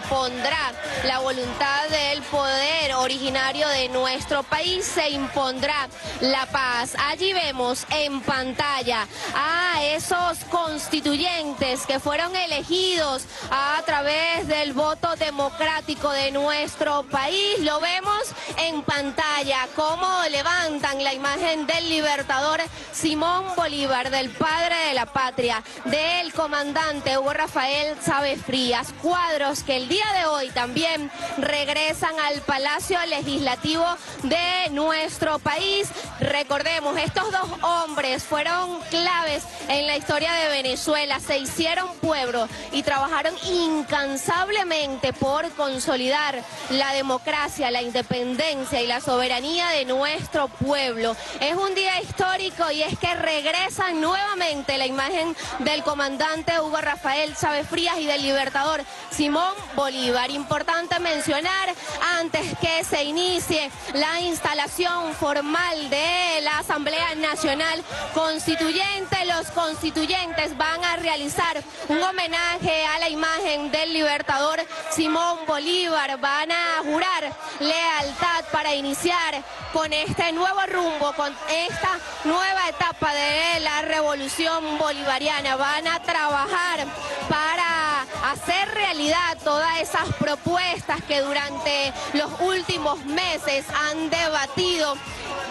impondrá la voluntad del poder originario de nuestro país, se impondrá la paz. Allí vemos en pantalla a esos constituyentes que fueron elegidos a través del voto democrático de nuestro país. Lo vemos en pantalla, cómo levantan la imagen del libertador Simón Bolívar, del padre de la patria, del comandante Hugo Rafael Chávez Frías. Cuadros que el día de hoy también regresan al Palacio Legislativo de nuestro país. Recordemos, estos dos hombres fueron claves en la historia de Venezuela, se hicieron pueblo y trabajaron incansablemente por consolidar la democracia, la independencia y la soberanía de nuestro pueblo. Es un día histórico y es que regresan nuevamente la imagen del comandante Hugo Rafael Chávez Frías y del libertador Simón Bolívar. Importante mencionar, antes que se inicie la instalación formal de la Asamblea Nacional Constituyente, los constituyentes van a realizar un homenaje a la imagen del libertador Simón Bolívar, van a jurar lealtad para iniciar con este nuevo rumbo, con esta nueva etapa de la revolución bolivariana. Van a trabajar para hacer realidad todas esas propuestas que durante los últimos meses han debatido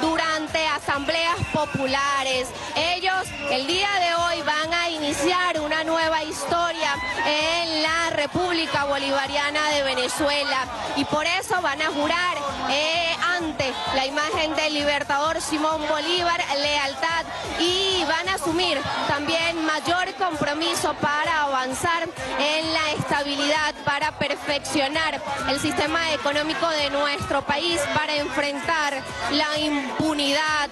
durante asambleas populares. Ellos el día de hoy van a iniciar una nueva historia en la República Bolivariana de Venezuela y por eso van a jurar ante la imagen del libertador Simón Bolívar lealtad y van a asumir también mayor compromiso para avanzar en la estabilidad, para perfeccionar el sistema económico de nuestro país, para enfrentar la impunidad.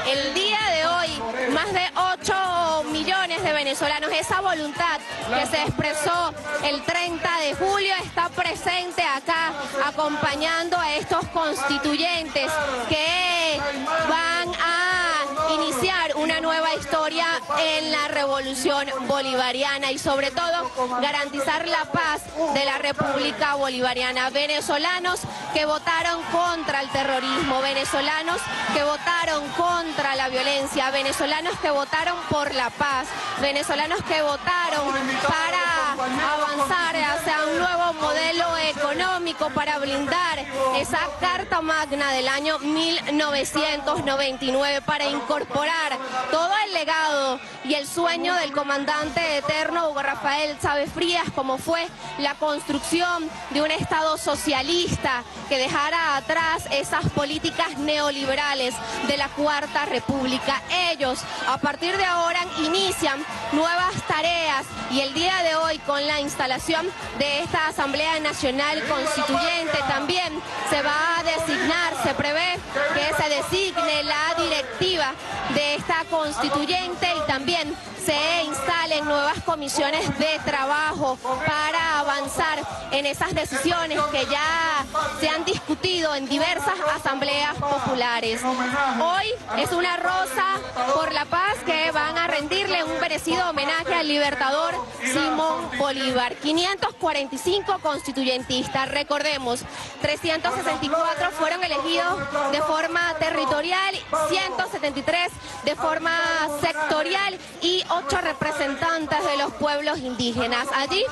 El día de hoy, más de 8 millones de venezolanos, esa voluntad que se expresó el 30 de julio está presente acá, acompañando a estos constituyentes que van a iniciar una nueva historia en la revolución bolivariana y sobre todo garantizar la paz de la República Bolivariana. Venezolanos que votaron contra el terrorismo, venezolanos que votaron contra la violencia, venezolanos que votaron por la paz, venezolanos que votaron para avanzar hacia un nuevo modelo económico, para blindar esa Carta Magna del año 1999, para incorporar todo el legado y el sueño del comandante eterno Hugo Rafael Chávez Frías, como fue la construcción de un Estado socialista que dejara atrás esas políticas neoliberales de la Cuarta República. Ellos, a partir de ahora, inician nuevas tareas y el día de hoy, con la instalación de esta Asamblea Nacional Constituyente, también se va a designar, se prevé que se designe la directiva de esta constituyente y también se instalen nuevas comisiones de trabajo para avanzar en esas decisiones que ya se han discutido en diversas asambleas populares. Hoy es una rosa por la paz que van a rendirle un merecido homenaje al libertador Simón Bolívar. 545 constituyentistas, recordemos, 364 fueron elegidos de forma territorial, 173 de forma sectorial y 8 representantes de los pueblos indígenas. Allí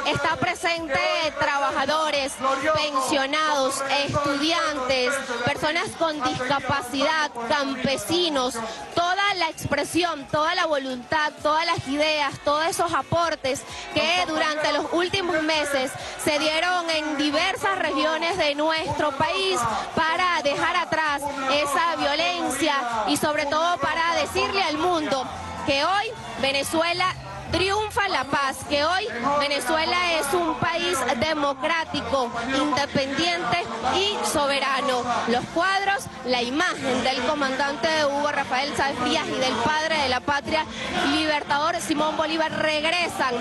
está presente trabajadores, pensionados, estudiantes, personas con discapacidad, campesinos, toda la expresión, toda la voluntad, todas las ideas, todos esos aportes que durante los últimos meses se dieron en diversas regiones de nuestro país para dejar atrás esa violencia y sobre todo para decirle al mundo que hoy Venezuela triunfa la paz, que hoy Venezuela es un país democrático, independiente y soberano. Los cuadros, la imagen del comandante Hugo Rafael Chávez Frías y del padre de la patria, libertador Simón Bolívar, regresan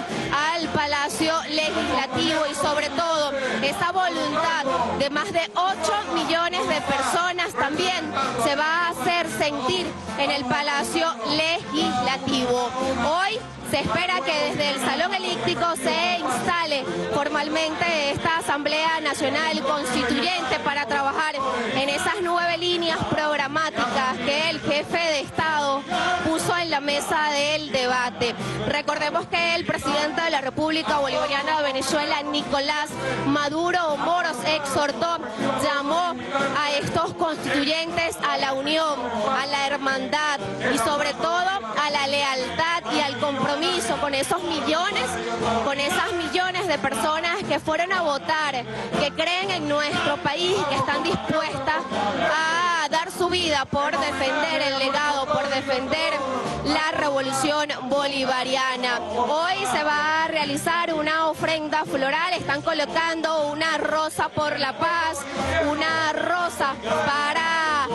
al Palacio Legislativo y sobre todo esa voluntad de más de 8 millones de personas también se va a hacer sentir en el Palacio Legislativo. Hoy se espera que desde el Salón Elíptico se instale formalmente esta Asamblea Nacional Constituyente para trabajar en esas 9 líneas programáticas que el jefe de Estado puso en la mesa del debate. Recordemos que el presidente de la República Bolivariana de Venezuela, Nicolás Maduro Moros, exhortó, llamó a estos constituyentes a la unión, a la hermandad y sobre todo a la lealtad y al compromiso con esos millones, con esas millones de personas que fueron a votar, que creen en nuestro país, que están dispuestas a dar su vida por defender el legado, por defender la revolución bolivariana. Hoy se va a realizar una ofrenda floral, están colocando una rosa por la paz, una rosa para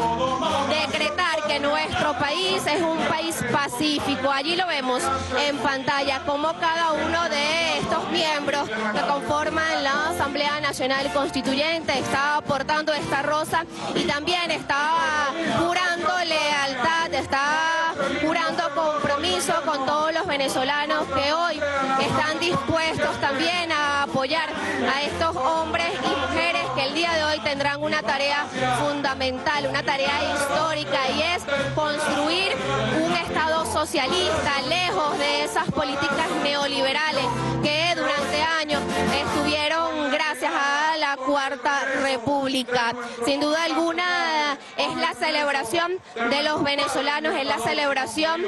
decretar que nuestro país es un país pacífico. Allí lo vemos en pantalla, como cada uno de estos miembros que conforman la Asamblea Nacional Constituyente está aportando esta rosa y también está jurando lealtad, está jurando compromiso con todos los venezolanos que hoy están dispuestos también a apoyar a estos hombres y mujeres que el día de hoy tendrán una tarea fundamental, una tarea histórica, y es construir un Estado socialista lejos de esas políticas neoliberales que durante años estuvieron gracias a la Cuarta República. Sin duda alguna es la celebración de los venezolanos, es la celebración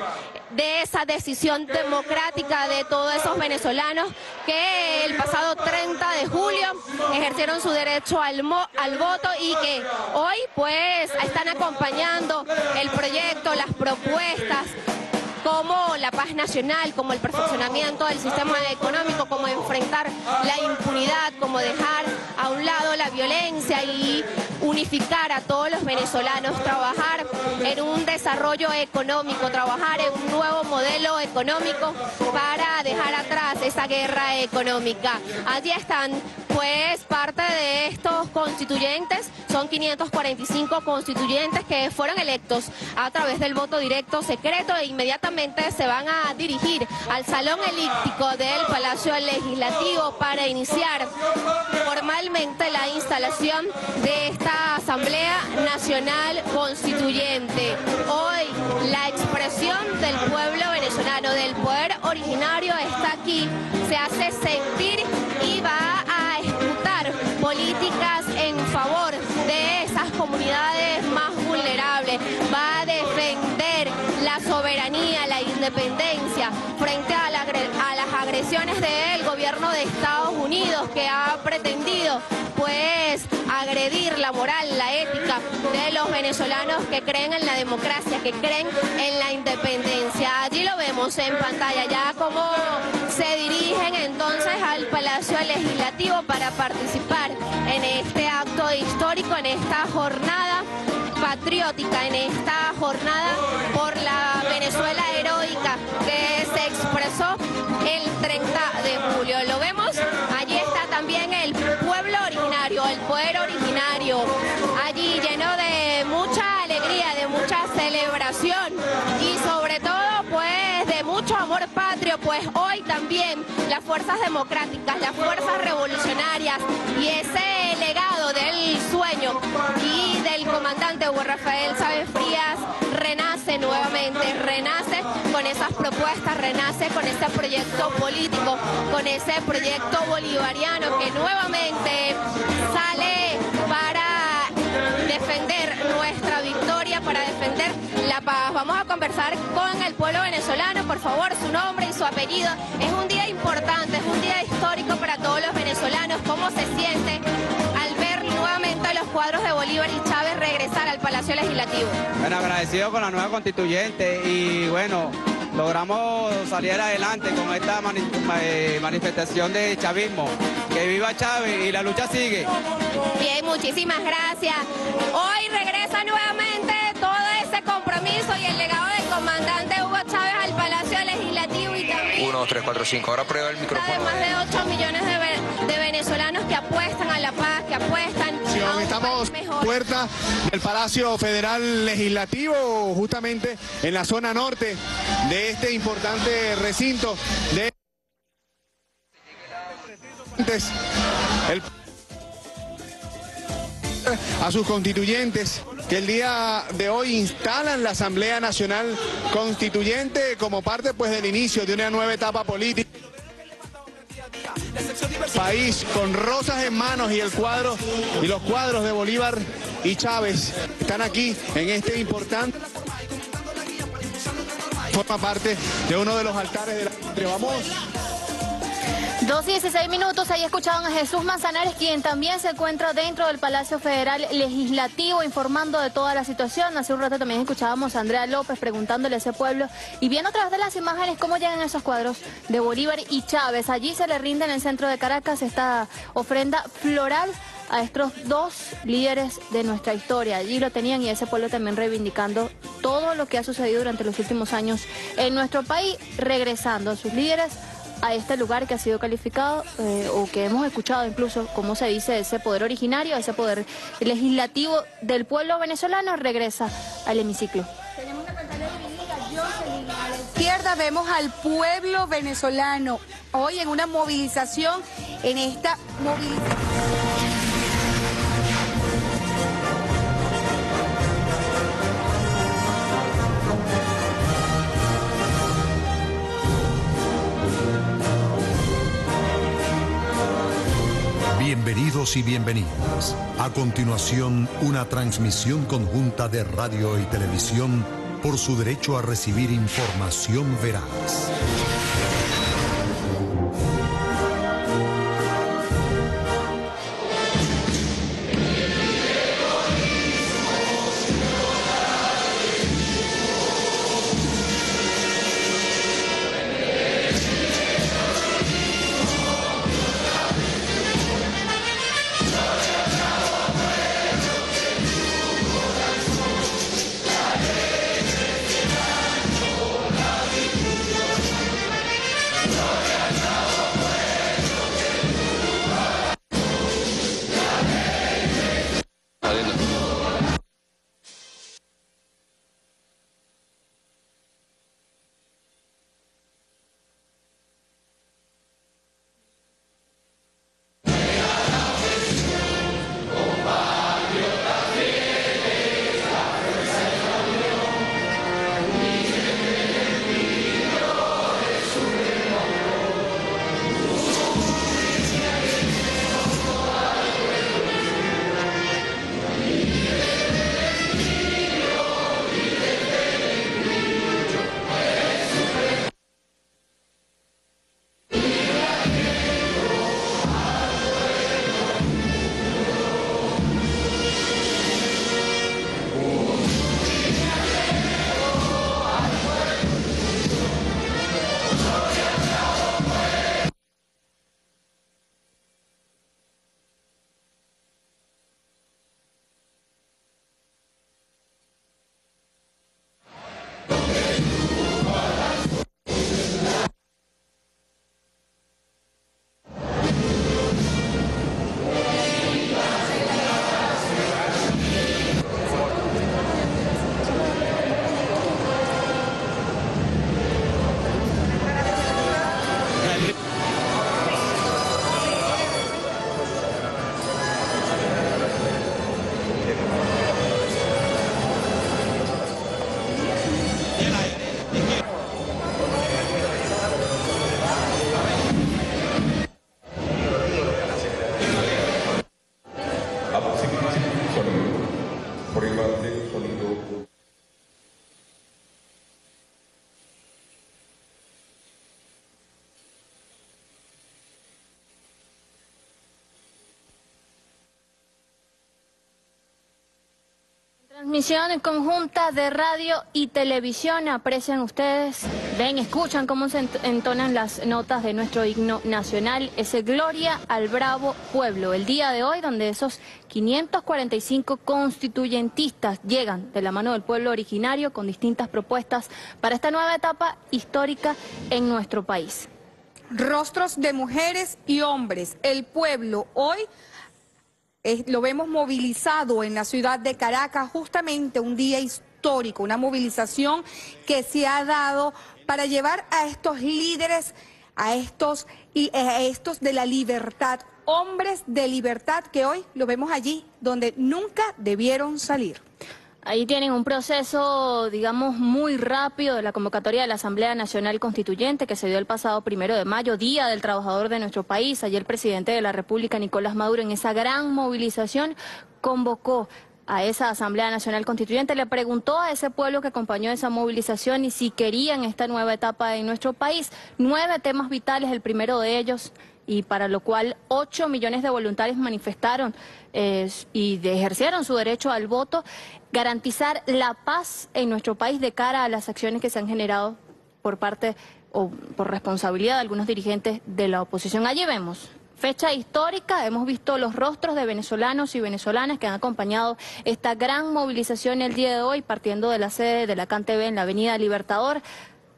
de esa decisión democrática de todos esos venezolanos que el pasado 30 de julio ejercieron su derecho al voto y que hoy pues están acompañando el proyecto, las propuestas, como la paz nacional, como el perfeccionamiento del sistema económico, como enfrentar la impunidad, como dejar a un lado la violencia y unificar a todos los venezolanos, trabajar en un desarrollo económico, trabajar en un nuevo modelo económico para dejar atrás esa guerra económica. Allí están pues parte de estos constituyentes, son 545 constituyentes que fueron electos a través del voto directo secreto e inmediatamente se van a dirigir al Salón Elíptico del Palacio Legislativo para iniciar formalmente la instalación de esta Asamblea Nacional Constituyente. Hoy la expresión del pueblo venezolano, del poder originario, está aquí, se hace sentir y va a ejecutar políticas en favor de esas comunidades más vulnerables, va a defender la soberanía, la independencia frente a las agresiones del gobierno de Estados Unidos, que ha pretendido pues agredir la moral, la ética de los venezolanos que creen en la democracia, que creen en la independencia. Allí lo vemos en pantalla ya cómo se dirigen entonces al Palacio Legislativo para participar en este acto histórico, en esta jornada patriótica, en esta jornada por la Venezuela heroica que se expresó el 30 de julio. Lo vemos, allí está también el pueblo originario, el poder originario, allí lleno de mucha alegría, de mucha celebración y sobre todo pues de mucho amor patrio, pues hoy también las fuerzas democráticas, las fuerzas revolucionarias y ese legado del sueño y del comandante Hugo Rafael Chávez Frías renace nuevamente, renace con esas propuestas, renace con este proyecto político, con ese proyecto bolivariano que nuevamente sale para defender nuestra victoria, para defender la paz. Vamos a conversar con el pueblo venezolano, por favor, su nombre y su apellido. Es un día importante, es un día histórico para todos los venezolanos. ¿Cómo se siente al ver nuevamente los cuadros de Bolívar y Chávez regresar al Palacio Legislativo? Bueno, agradecido con la nueva constituyente y bueno, logramos salir adelante con esta manifestación de chavismo. Que viva Chávez y la lucha sigue. Bien, muchísimas gracias. Hoy regresa nuevamente todo ese compromiso y el legado del comandante Hugo Chávez al Palacio Legislativo y también 1, 2, 3, 4, 5. Ahora prueba el micrófono. Más de 8 millones de venezolanos que apuestan a la puerta del Palacio Federal Legislativo, justamente en la zona norte de este importante recinto de a sus constituyentes que el día de hoy instalan la Asamblea Nacional Constituyente como parte pues del inicio de una nueva etapa política. País con rosas en manos y los cuadros de Bolívar y Chávez están aquí en este importante, forma parte de uno de los altares de la patria. Vamos. 2:16, ahí escuchaban a Jesús Manzanares, quien también se encuentra dentro del Palacio Federal Legislativo informando de toda la situación. Hace un rato también escuchábamos a Andrea López preguntándole a ese pueblo y viendo a través de las imágenes cómo llegan esos cuadros de Bolívar y Chávez. Allí se le rinde en el centro de Caracas esta ofrenda floral a estos dos líderes de nuestra historia. Allí lo tenían y ese pueblo también reivindicando todo lo que ha sucedido durante los últimos años en nuestro país, regresando a sus líderes a este lugar que ha sido calificado o que hemos escuchado incluso, como se dice, ese poder originario, ese poder legislativo del pueblo venezolano regresa al hemiciclo. Tenemos una pantalla dividida, Jocelyn, a la izquierda vemos al pueblo venezolano hoy en una movilización, en esta movilización. Bienvenidos y bienvenidas. A continuación, una transmisión conjunta de radio y televisión por su derecho a recibir información veraz. Transmisión conjunta de radio y televisión. Aprecian ustedes, ven, escuchan cómo se entonan las notas de nuestro himno nacional, ese Gloria al Bravo Pueblo. El día de hoy, donde esos 545 constituyentistas llegan de la mano del pueblo originario con distintas propuestas para esta nueva etapa histórica en nuestro país. Rostros de mujeres y hombres. El pueblo hoy lo vemos movilizado en la ciudad de Caracas, justamente un día histórico, una movilización que se ha dado para llevar a estos líderes, a estos de la libertad, hombres de libertad que hoy lo vemos allí donde nunca debieron salir. Ahí tienen un proceso, digamos, muy rápido de la convocatoria de la Asamblea Nacional Constituyente que se dio el pasado 1 de mayo, Día del Trabajador de nuestro país. Ayer el presidente de la República, Nicolás Maduro, en esa gran movilización convocó a esa Asamblea Nacional Constituyente, le preguntó a ese pueblo que acompañó esa movilización y si querían esta nueva etapa en nuestro país. 9 temas vitales, el primero de ellos, y para lo cual 8 millones de voluntarios manifestaron y ejercieron su derecho al voto, garantizar la paz en nuestro país de cara a las acciones que se han generado por parte o por responsabilidad de algunos dirigentes de la oposición. Allí vemos fecha histórica, hemos visto los rostros de venezolanos y venezolanas que han acompañado esta gran movilización el día de hoy, partiendo de la sede de la CanTV en la Avenida Libertador,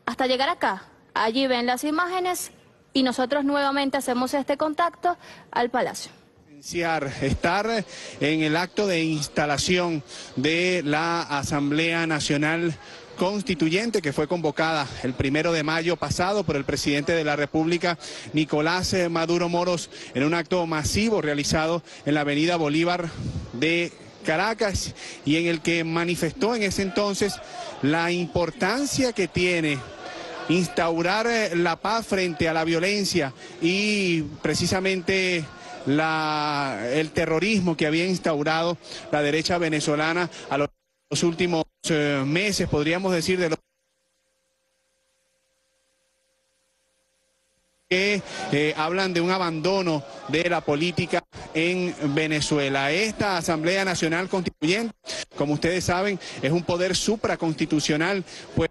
hasta llegar acá. Allí ven las imágenes y nosotros nuevamente hacemos este contacto al Palacio. Estar en el acto de instalación de la Asamblea Nacional Constituyente que fue convocada el 1 de mayo pasado por el presidente de la República, Nicolás Maduro Moros, en un acto masivo realizado en la Avenida Bolívar de Caracas y en el que manifestó en ese entonces la importancia que tiene instaurar la paz frente a la violencia y precisamente el terrorismo que había instaurado la derecha venezolana a los últimos meses, podríamos decir, de los que hablan de un abandono de la política en Venezuela. Esta Asamblea Nacional Constituyente, como ustedes saben, es un poder supraconstitucional, pues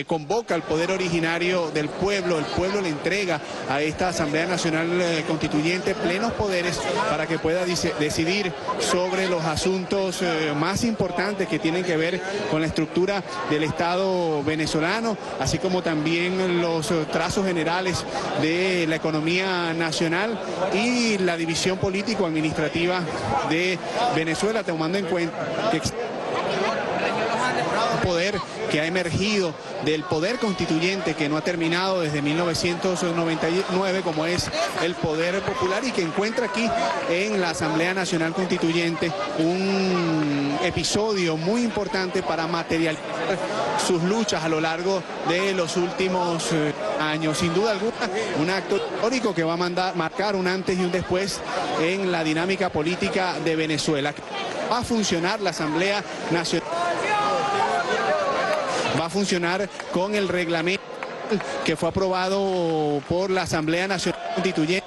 convoca al poder originario del pueblo, el pueblo le entrega a esta Asamblea Nacional Constituyente plenos poderes para que pueda decidir sobre los asuntos más importantes que tienen que ver con la estructura del Estado venezolano, así como también los trazos generales de la economía nacional y la división político-administrativa de Venezuela, tomando en cuenta que un poder que ha emergido del poder constituyente que no ha terminado desde 1999, como es el poder popular, y que encuentra aquí en la Asamblea Nacional Constituyente un episodio muy importante para materializar sus luchas a lo largo de los últimos años. Sin duda alguna, un acto histórico que va a marcar un antes y un después en la dinámica política de Venezuela. Va a funcionar la Asamblea Nacional, va a funcionar con el reglamento que fue aprobado por la Asamblea Nacional Constituyente.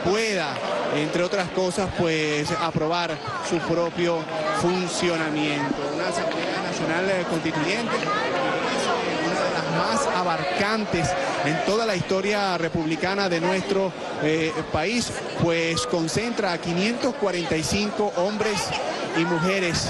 Pueda, entre otras cosas, pues aprobar su propio funcionamiento. Una Asamblea Nacional Constituyente es una de las más abarcantes en toda la historia republicana de nuestro país, pues concentra a 545 hombres y mujeres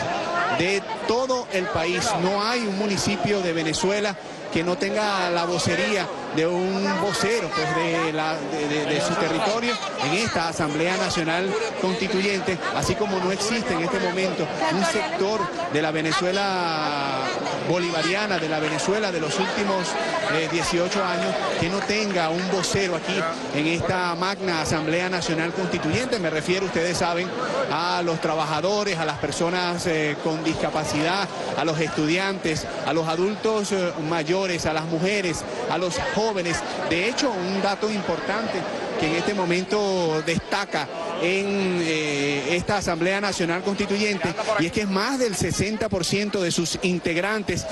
de todo el país. No hay un municipio de Venezuela que no tenga la vocería de un vocero pues, de su territorio en esta Asamblea Nacional Constituyente, así como no existe en este momento un sector de la Venezuela bolivariana, de la Venezuela de los últimos 18 años, que no tenga un vocero aquí en esta magna Asamblea Nacional Constituyente. Me refiero, ustedes saben, a los trabajadores, a las personas con discapacidad, a los estudiantes, a los adultos mayores, a las mujeres, a los jóvenes. De hecho, un dato importante que en este momento destaca en esta Asamblea Nacional Constituyente, y es que más del 60% de sus integrantes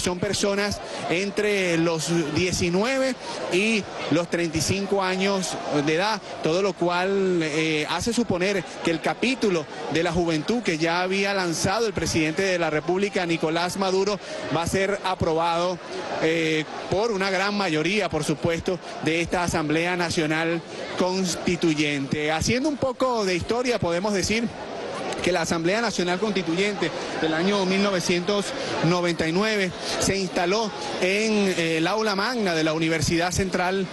son personas entre los 19 y los 35 años de edad, todo lo cual hace suponer que el capítulo de la juventud que ya había lanzado el presidente de la República, Nicolás Maduro, va a ser aprobado por una gran mayoría, por supuesto, de esta Asamblea Nacional Constituyente. Haciendo un poco de historia, podemos decir que la Asamblea Nacional Constituyente del año 1999 se instaló en el aula magna de la Universidad Central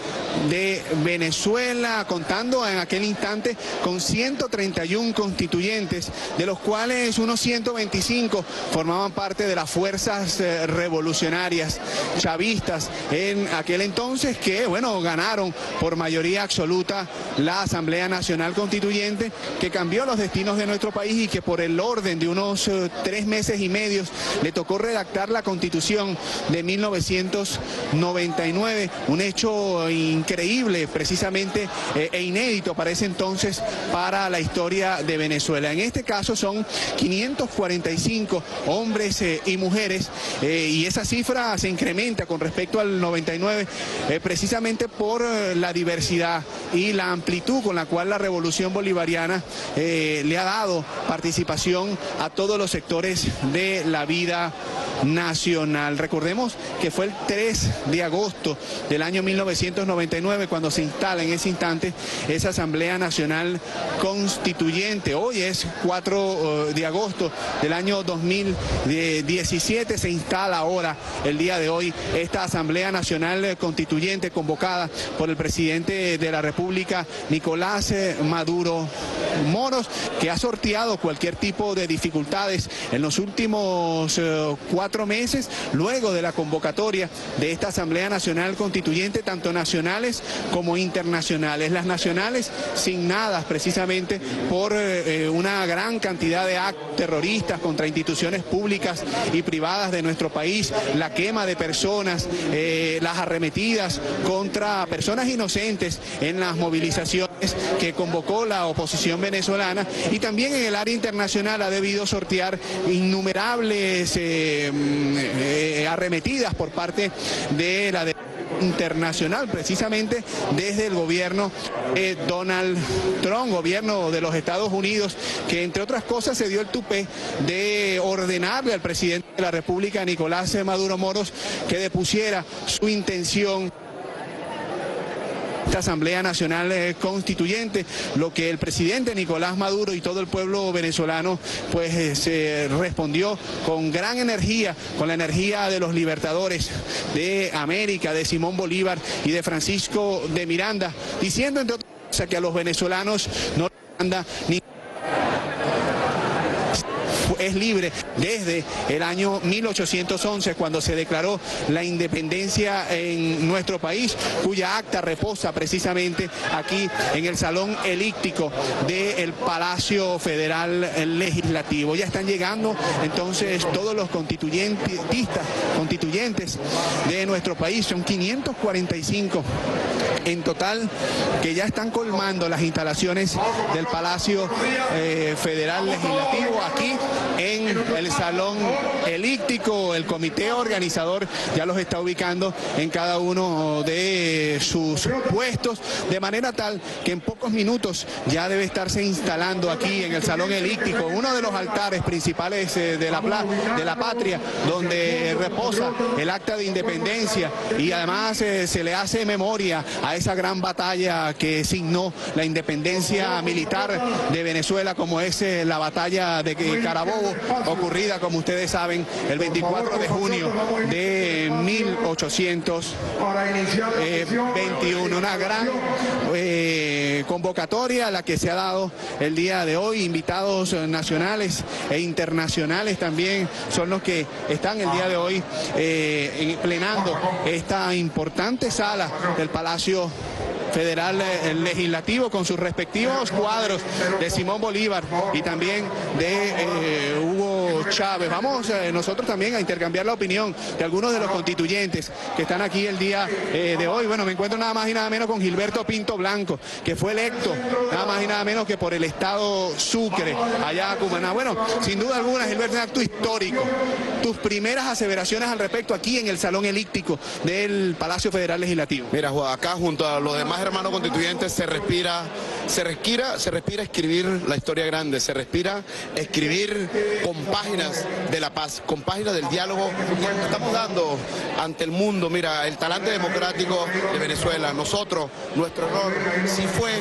de Venezuela, contando en aquel instante con 131 constituyentes, de los cuales unos 125 formaban parte de las fuerzas revolucionarias chavistas en aquel entonces, que bueno, ganaron por mayoría absoluta la Asamblea Nacional Constituyente, que cambió los destinos de nuestro país y que por el orden de unos 3 meses y medio le tocó redactar la Constitución de 1999, un hecho increíble precisamente e inédito para ese entonces para la historia de Venezuela. En este caso son 545 hombres y mujeres, y esa cifra se incrementa con respecto al 99 precisamente por la diversidad y la amplitud con la cual la revolución bolivariana le ha dado participación a todos los sectores de la vida nacional. Recordemos que fue el 3 de agosto del año 1999 cuando se instala en ese instante esa Asamblea Nacional Constituyente. Hoy es 4 de agosto del año 2017, se instala ahora, el día de hoy, esta Asamblea Nacional Constituyente convocada por el presidente de la República, Nicolás Maduro Moros, que ha sorteado cualquier tipo de dificultades en los últimos 4 meses, luego de la convocatoria de esta Asamblea Nacional Constituyente, tanto nacionales como internacionales. Las nacionales signadas precisamente por una gran cantidad de actos terroristas contra instituciones públicas y privadas de nuestro país, la quema de personas, las arremetidas contra personas inocentes en las movilizaciones que convocó la oposición venezolana, y también en el área internacional ha debido sortear innumerables arremetidas por parte de la internacional, precisamente desde el gobierno de Donald Trump, gobierno de los Estados Unidos, que entre otras cosas se dio el tupé de ordenarle al presidente de la República, Nicolás Maduro Moros, que depusiera su intención esta Asamblea Nacional Constituyente, lo que el presidente Nicolás Maduro y todo el pueblo venezolano pues se respondió con gran energía, con la energía de los libertadores de América, de Simón Bolívar y de Francisco de Miranda, diciendo entre otras cosas que a los venezolanos no anda ni es libre desde el año 1811, cuando se declaró la independencia en nuestro país, cuya acta reposa precisamente aquí en el Salón Elíptico del Palacio Federal Legislativo. Ya están llegando entonces todos los constituyentes de nuestro país, son 545 en total, que ya están colmando las instalaciones del Palacio Federal Legislativo aquí en el Salón Elíptico. El comité organizador ya los está ubicando en cada uno de sus puestos, de manera tal que en pocos minutos ya debe estarse instalando aquí en el Salón Elíptico, uno de los altares principales de la patria, donde reposa el acta de independencia, y además se le hace memoria a esa gran batalla que signó la independencia militar de Venezuela, como es la batalla de Carabobo, ocurrida, como ustedes saben, el 24 de junio de 1821. Una gran convocatoria a la que se ha dado el día de hoy. Invitados nacionales e internacionales también son los que están el día de hoy plenando esta importante sala del Palacio Federal Legislativo, con sus respectivos cuadros de Simón Bolívar y también de Hugo Chávez. Vamos nosotros también a intercambiar la opinión de algunos de los constituyentes que están aquí el día de hoy. Bueno, me encuentro nada más y nada menos con Gilberto Pinto Blanco, que fue electo nada más y nada menos que por el estado Sucre, allá a Cumaná. Bueno, sin duda alguna, Gilberto, un acto histórico. Tus primeras aseveraciones al respecto aquí en el Salón Elíptico del Palacio Federal Legislativo. Mira, acá junto a los demás hermanos constituyentes se respira escribir la historia grande, se respira escribir con páginas páginas de la paz, con páginas del diálogo. Estamos dando ante el mundo, mira, el talante democrático de Venezuela. Nosotros, nuestro error sí fue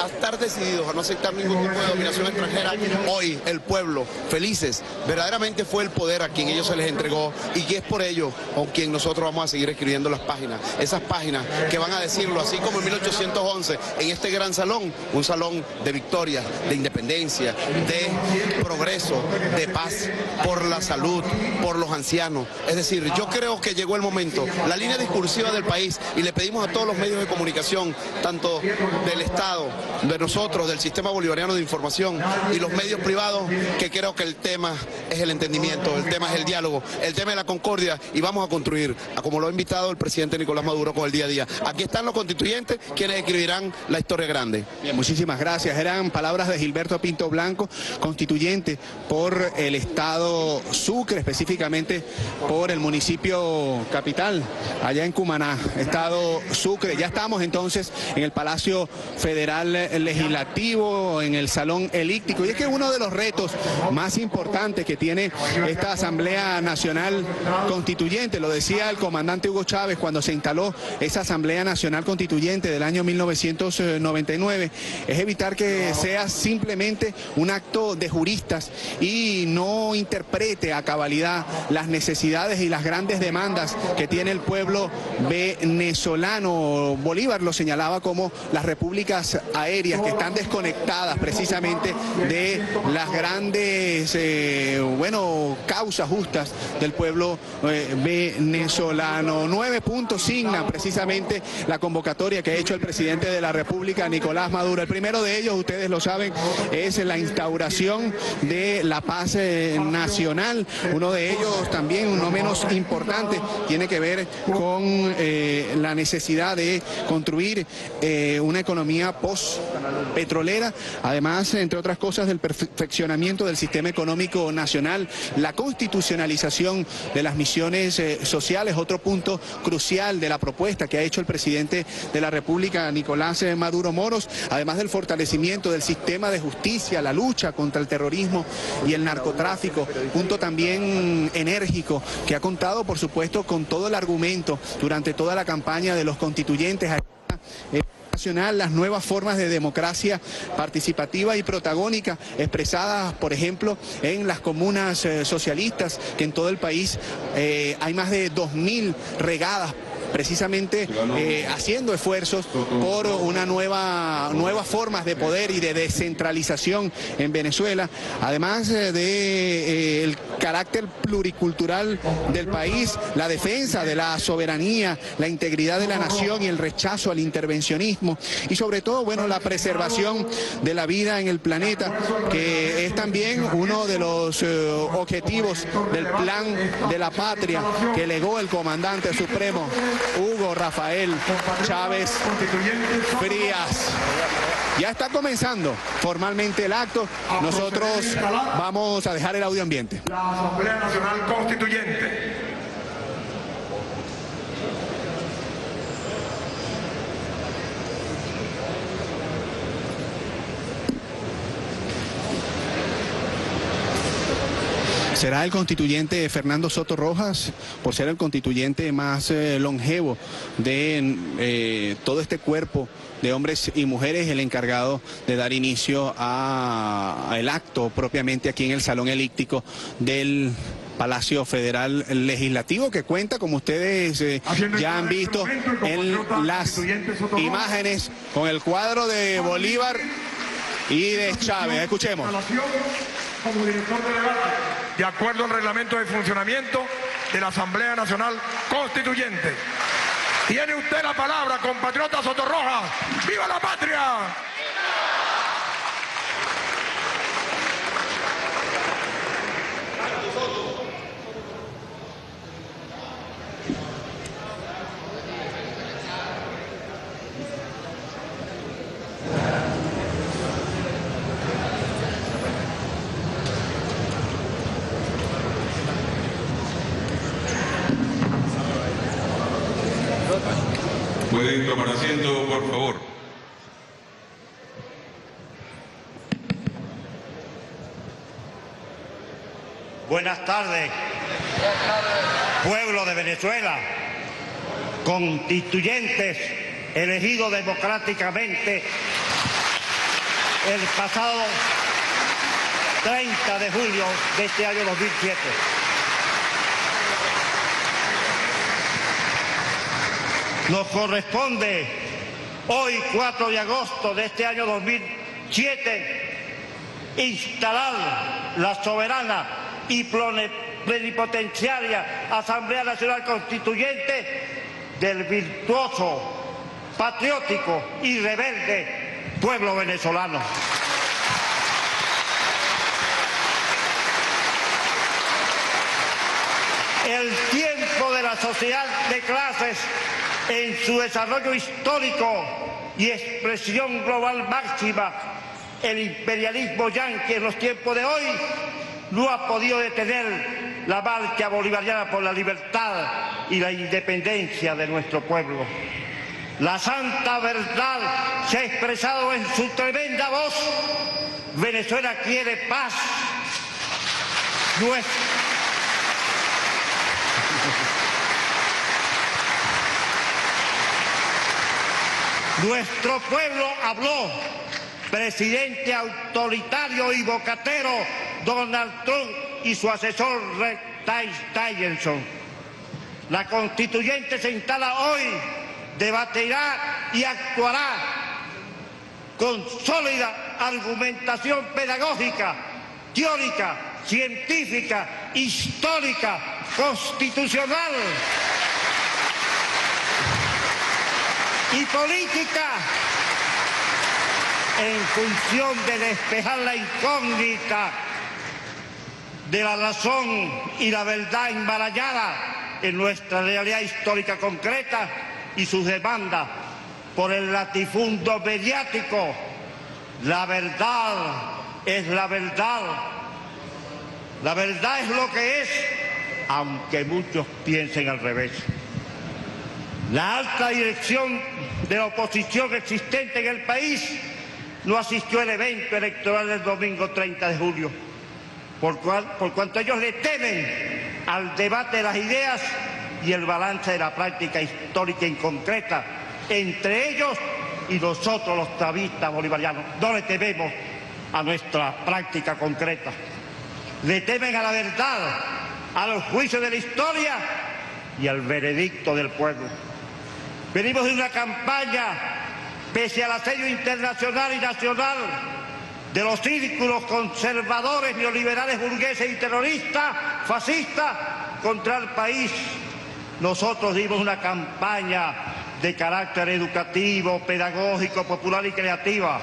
a estar decididos a no aceptar ningún tipo de dominación extranjera. Hoy el pueblo, felices, verdaderamente fue el poder a quien ellos se les entregó, y que es por ello con quien nosotros vamos a seguir escribiendo las páginas, esas páginas que van a decirlo, así como en 1811, en este gran salón, un salón de victoria, de independencia, de progreso, de paz, por la salud, por los ancianos. Es decir, yo creo que llegó el momento, la línea discursiva del país, y le pedimos a todos los medios de comunicación, tanto del Estado, de nosotros, del sistema bolivariano de información y los medios privados, que creo que el tema es el entendimiento, el tema es el diálogo, el tema es la concordia, y vamos a construir, como lo ha invitado el presidente Nicolás Maduro, con el día a día. Aquí están los constituyentes, quienes escribirán la historia grande. Bien, muchísimas gracias. Eran palabras de Gilberto Pinto Blanco, constituyente por el estado Sucre, específicamente por el municipio capital, allá en Cumaná, estado Sucre. Ya estamos entonces en el Palacio Federal Legislativo, en el Salón Elíptico, y es que uno de los retos más importantes que tiene esta Asamblea Nacional Constituyente, lo decía el comandante Hugo Chávez cuando se instaló esa Asamblea Nacional Constituyente del año 1999, es evitar que sea simplemente un acto de juristas y no interprete a cabalidad las necesidades y las grandes demandas que tiene el pueblo venezolano. Bolívar lo señalaba como las repúblicas aéreas que están desconectadas precisamente de las grandes causas justas del pueblo venezolano. 9 puntos signan precisamente la convocatoria que ha hecho el presidente de la República, Nicolás Maduro. El primero de ellos, ustedes lo saben, es la instauración de la paz nacional. Uno de ellos también, no menos importante, tiene que ver con la necesidad de construir una economía post-petrolera, además, entre otras cosas, del perfeccionamiento del sistema económico nacional, la constitucionalización de las misiones sociales, otro punto crucial de la propuesta que ha hecho el presidente de la República, Nicolás Maduro Moros, además del fortalecimiento del sistema de justicia, la lucha contra el terrorismo y el narcotráfico, punto también enérgico que ha contado, por supuesto, con todo el argumento durante toda la campaña de los constituyentes nacional, las nuevas formas de democracia participativa y protagónica expresadas, por ejemplo, en las comunas socialistas, que en todo el país hay más de 2000 regadas, precisamente haciendo esfuerzos por una nuevas formas de poder y de descentralización en Venezuela, además del carácter pluricultural del país, la defensa de la soberanía, la integridad de la nación y el rechazo al intervencionismo, y sobre todo, bueno, la preservación de la vida en el planeta, que es también uno de los objetivos del plan de la patria que legó el comandante supremo Hugo Rafael Chávez Frías. Ya está comenzando formalmente el acto. Nosotros vamos a dejar el audio ambiente. La Asamblea Nacional Constituyente. Será el constituyente Fernando Soto Rojas, por ser el constituyente más longevo de todo este cuerpo de hombres y mujeres, el encargado de dar inicio al acto propiamente aquí en el Salón Elíptico del Palacio Federal Legislativo, que cuenta, como ustedes ya han visto en las imágenes, con el cuadro de Bolívar y de Chávez. Escuchemos. Como director de debate, de acuerdo al reglamento de funcionamiento de la Asamblea Nacional Constituyente. Tiene usted la palabra, compatriota Soto Rojas. ¡Viva la patria! Pueden tomar asiento, por favor. Buenas tardes, pueblo de Venezuela, constituyentes elegidos democráticamente el pasado 30 de julio de este año 2007. Nos corresponde hoy, 4 de agosto de este año 2007, instalar la soberana y plenipotenciaria Asamblea Nacional Constituyente del virtuoso, patriótico y rebelde pueblo venezolano. El tiempo de la sociedad de clases en su desarrollo histórico y expresión global máxima, el imperialismo yanqui en los tiempos de hoy no ha podido detener la marcha bolivariana por la libertad y la independencia de nuestro pueblo. La santa verdad se ha expresado en su tremenda voz. Venezuela quiere paz. Nuestro pueblo habló. Presidente autoritario y bocatero Donald Trump y su asesor Rex Tillerson. La constituyente se instala hoy, debatirá y actuará con sólida argumentación pedagógica, teórica, científica, histórica, constitucional y política en función de despejar la incógnita de la razón y la verdad enmarañada en nuestra realidad histórica concreta y sus demandas por el latifundio mediático. La verdad es la verdad. La verdad es lo que es, aunque muchos piensen al revés. La alta dirección de la oposición existente en el país no asistió al evento electoral del domingo 30 de julio, por cuanto ellos le temen al debate de las ideas y el balance de la práctica histórica inconcreta entre ellos y nosotros los chavistas bolivarianos. No le tememos a nuestra práctica concreta. Le temen a la verdad, a los juicios de la historia y al veredicto del pueblo. Venimos de una campaña, pese al asedio internacional y nacional de los círculos conservadores, neoliberales, burgueses y terroristas, fascistas, contra el país. Nosotros dimos una campaña de carácter educativo, pedagógico, popular y creativa.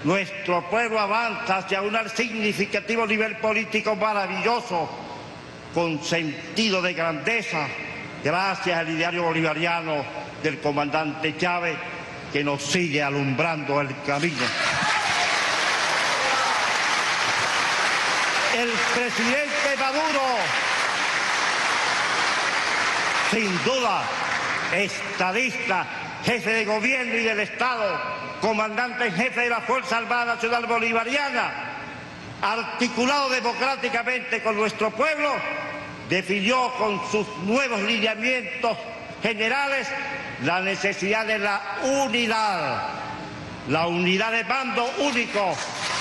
Nuestro pueblo avanza hacia un significativo nivel político maravilloso, con sentido de grandeza, gracias al ideario bolivariano del comandante Chávez, que nos sigue alumbrando el camino. El presidente Maduro, sin duda, estadista, jefe de gobierno y del Estado, comandante en jefe de la Fuerza Armada Nacional Bolivariana, articulado democráticamente con nuestro pueblo, definió con sus nuevos lineamientos generales la necesidad de la unidad de mando único,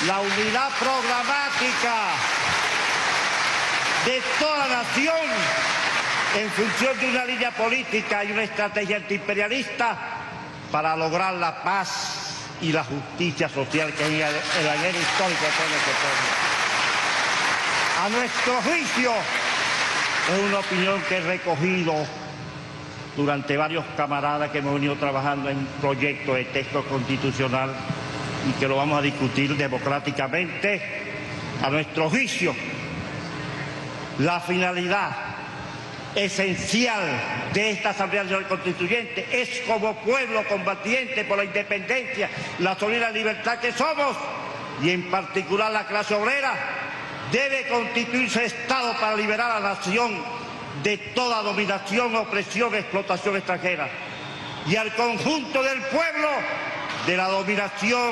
la unidad programática de toda la nación en función de una línea política y una estrategia antiimperialista para lograr la paz y la justicia social que es el anhelo histórico de todo nuestro pueblo. A nuestro juicio, es una opinión que he recogido durante varios camaradas que hemos venido trabajando en proyectos de texto constitucional y que lo vamos a discutir democráticamente. A nuestro juicio, la finalidad esencial de esta Asamblea Nacional Constituyente es, como pueblo combatiente por la independencia, la soberanía y la libertad que somos, y en particular la clase obrera, debe constituirse Estado para liberar a la nación de toda dominación, opresión, explotación extranjera, y al conjunto del pueblo de la dominación,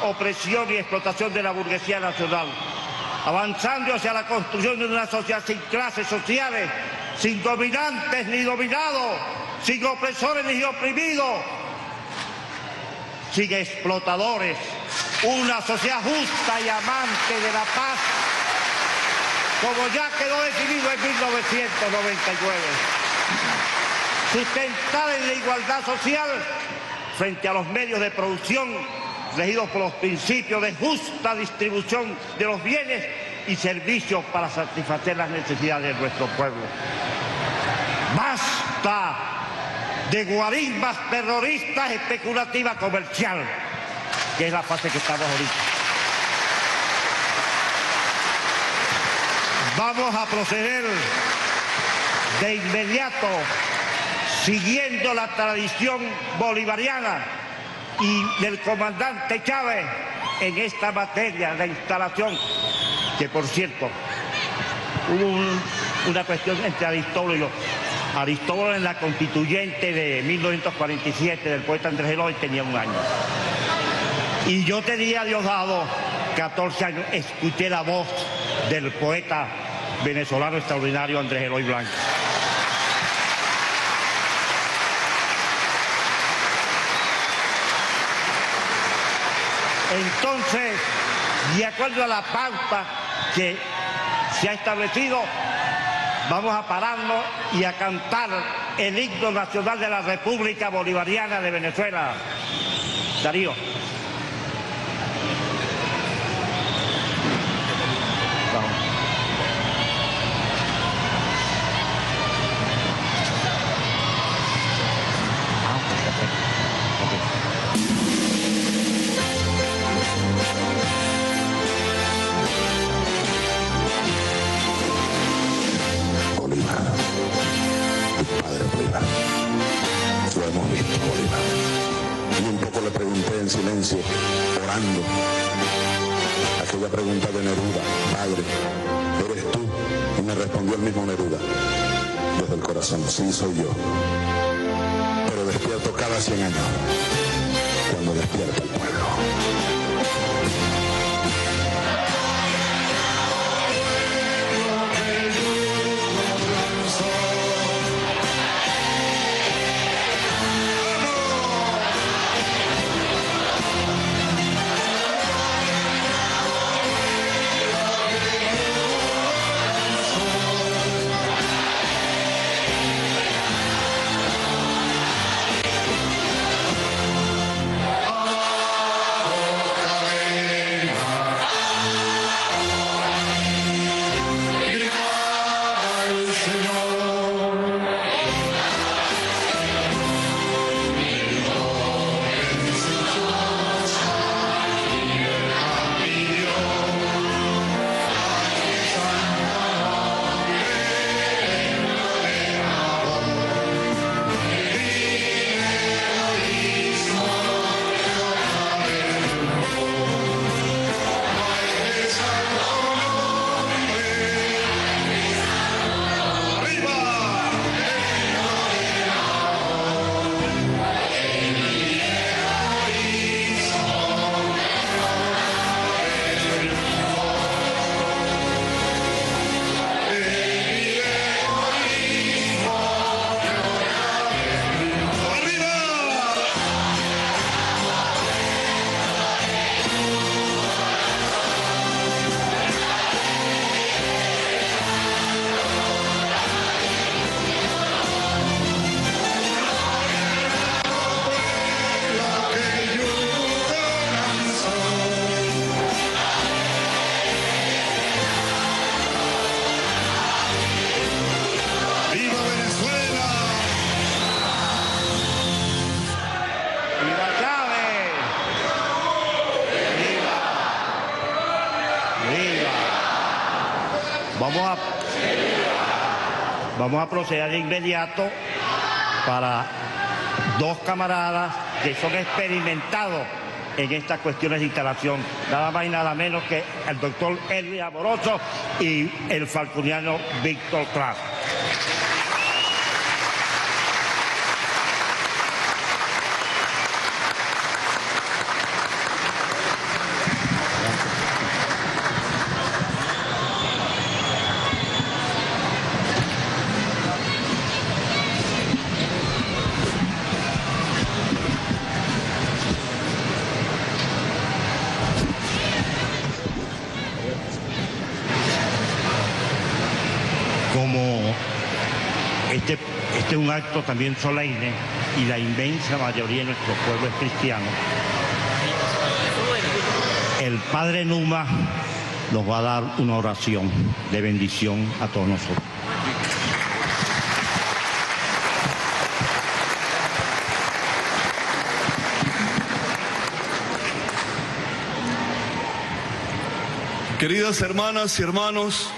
opresión y explotación de la burguesía nacional. avanzando hacia la construcción de una sociedad sin clases sociales, sin dominantes ni dominados, sin opresores ni oprimidos, sin explotadores, una sociedad justa y amante de la paz, como ya quedó definido en 1999, sustentada en la igualdad social frente a los medios de producción, regidos por los principios de justa distribución de los bienes y servicios para satisfacer las necesidades de nuestro pueblo. ¡Basta de guarismas terroristas especulativa comercial, que es la fase que estamos ahorita! Vamos a proceder de inmediato, siguiendo la tradición bolivariana y del comandante Chávez en esta materia de instalación, que por cierto, hubo una cuestión entre Aristóbulo y yo. Aristóbulo en la constituyente de 1947 del poeta Andrés Eloy tenía 1 año. Y yo tenía, Diosdado, 14 años. Escuché la voz del poeta venezolano extraordinario Andrés Eloy Blanco. Entonces, de acuerdo a la pauta que se ha establecido, vamos a pararnos y a cantar el himno nacional de la República Bolivariana de Venezuela. Darío. Vamos. Bolívar, tu padre Bolívar, lo hemos visto, Bolívar. Y un poco le pregunté en silencio, orando, aquella pregunta de Neruda: padre, ¿eres tú? Y me respondió el mismo Neruda, desde el corazón: sí, soy yo. Pero despierto cada 100 años, cuando despierta el pueblo. Vamos a proceder de inmediato para 2 camaradas que son experimentados en estas cuestiones de instalación, nada más y nada menos que el doctor Elvis Amoroso y el falconiano Víctor Clark. Este es un acto también solemne y la inmensa mayoría de nuestro pueblo es cristiano. El Padre Numa nos va a dar una oración de bendición a todos nosotros. Queridas hermanas y hermanos,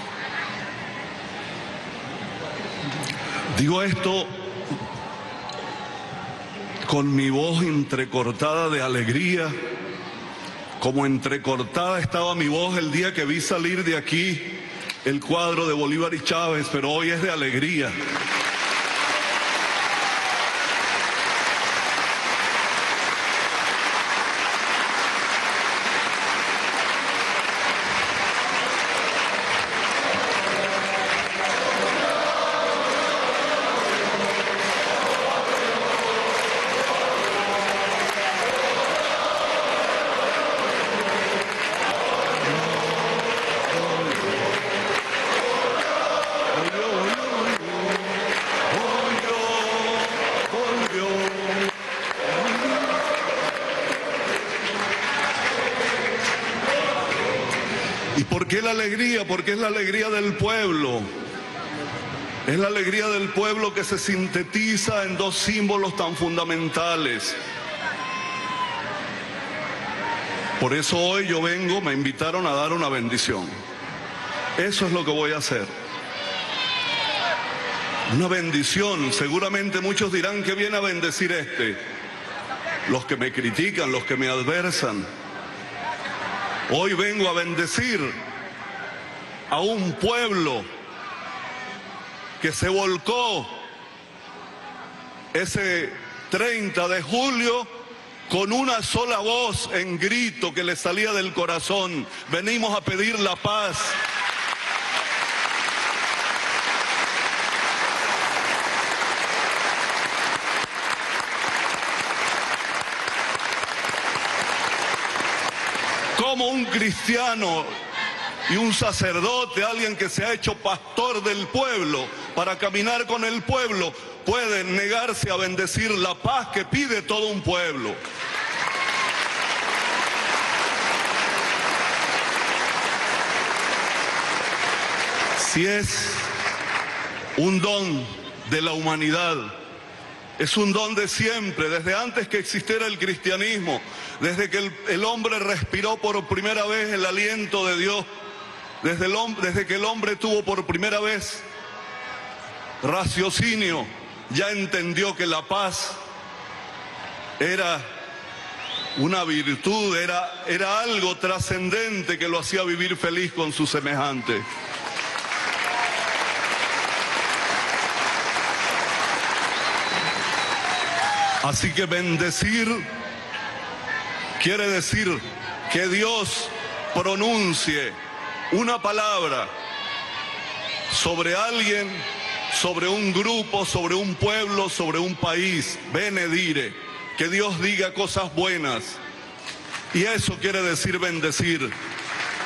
digo esto con mi voz entrecortada de alegría, como entrecortada estaba mi voz el día que vi salir de aquí el cuadro de Bolívar y Chávez, pero hoy es de alegría. ¿Y por qué la alegría? Porque es la alegría del pueblo. Es la alegría del pueblo que se sintetiza en dos símbolos tan fundamentales. Por eso hoy yo vengo, me invitaron a dar una bendición. Eso es lo que voy a hacer. Una bendición. Seguramente muchos dirán que viene a bendecir este. Los que me critican, los que me adversan. Hoy vengo a bendecir a un pueblo que se volcó ese 30 de julio con una sola voz en grito que le salía del corazón. Venimos a pedir la paz. Como un cristiano y un sacerdote, alguien que se ha hecho pastor del pueblo, para caminar con el pueblo, puede negarse a bendecir la paz que pide todo un pueblo. Si es un don de la humanidad, es un don de siempre, desde antes que existiera el cristianismo, desde que el hombre respiró por primera vez el aliento de Dios, desde que el hombre tuvo por primera vez raciocinio, ya entendió que la paz era una virtud, era algo trascendente que lo hacía vivir feliz con su semejante. Así que bendecir quiere decir que Dios pronuncie una palabra sobre alguien, sobre un grupo, sobre un pueblo, sobre un país. Benedire, que Dios diga cosas buenas. Y eso quiere decir bendecir.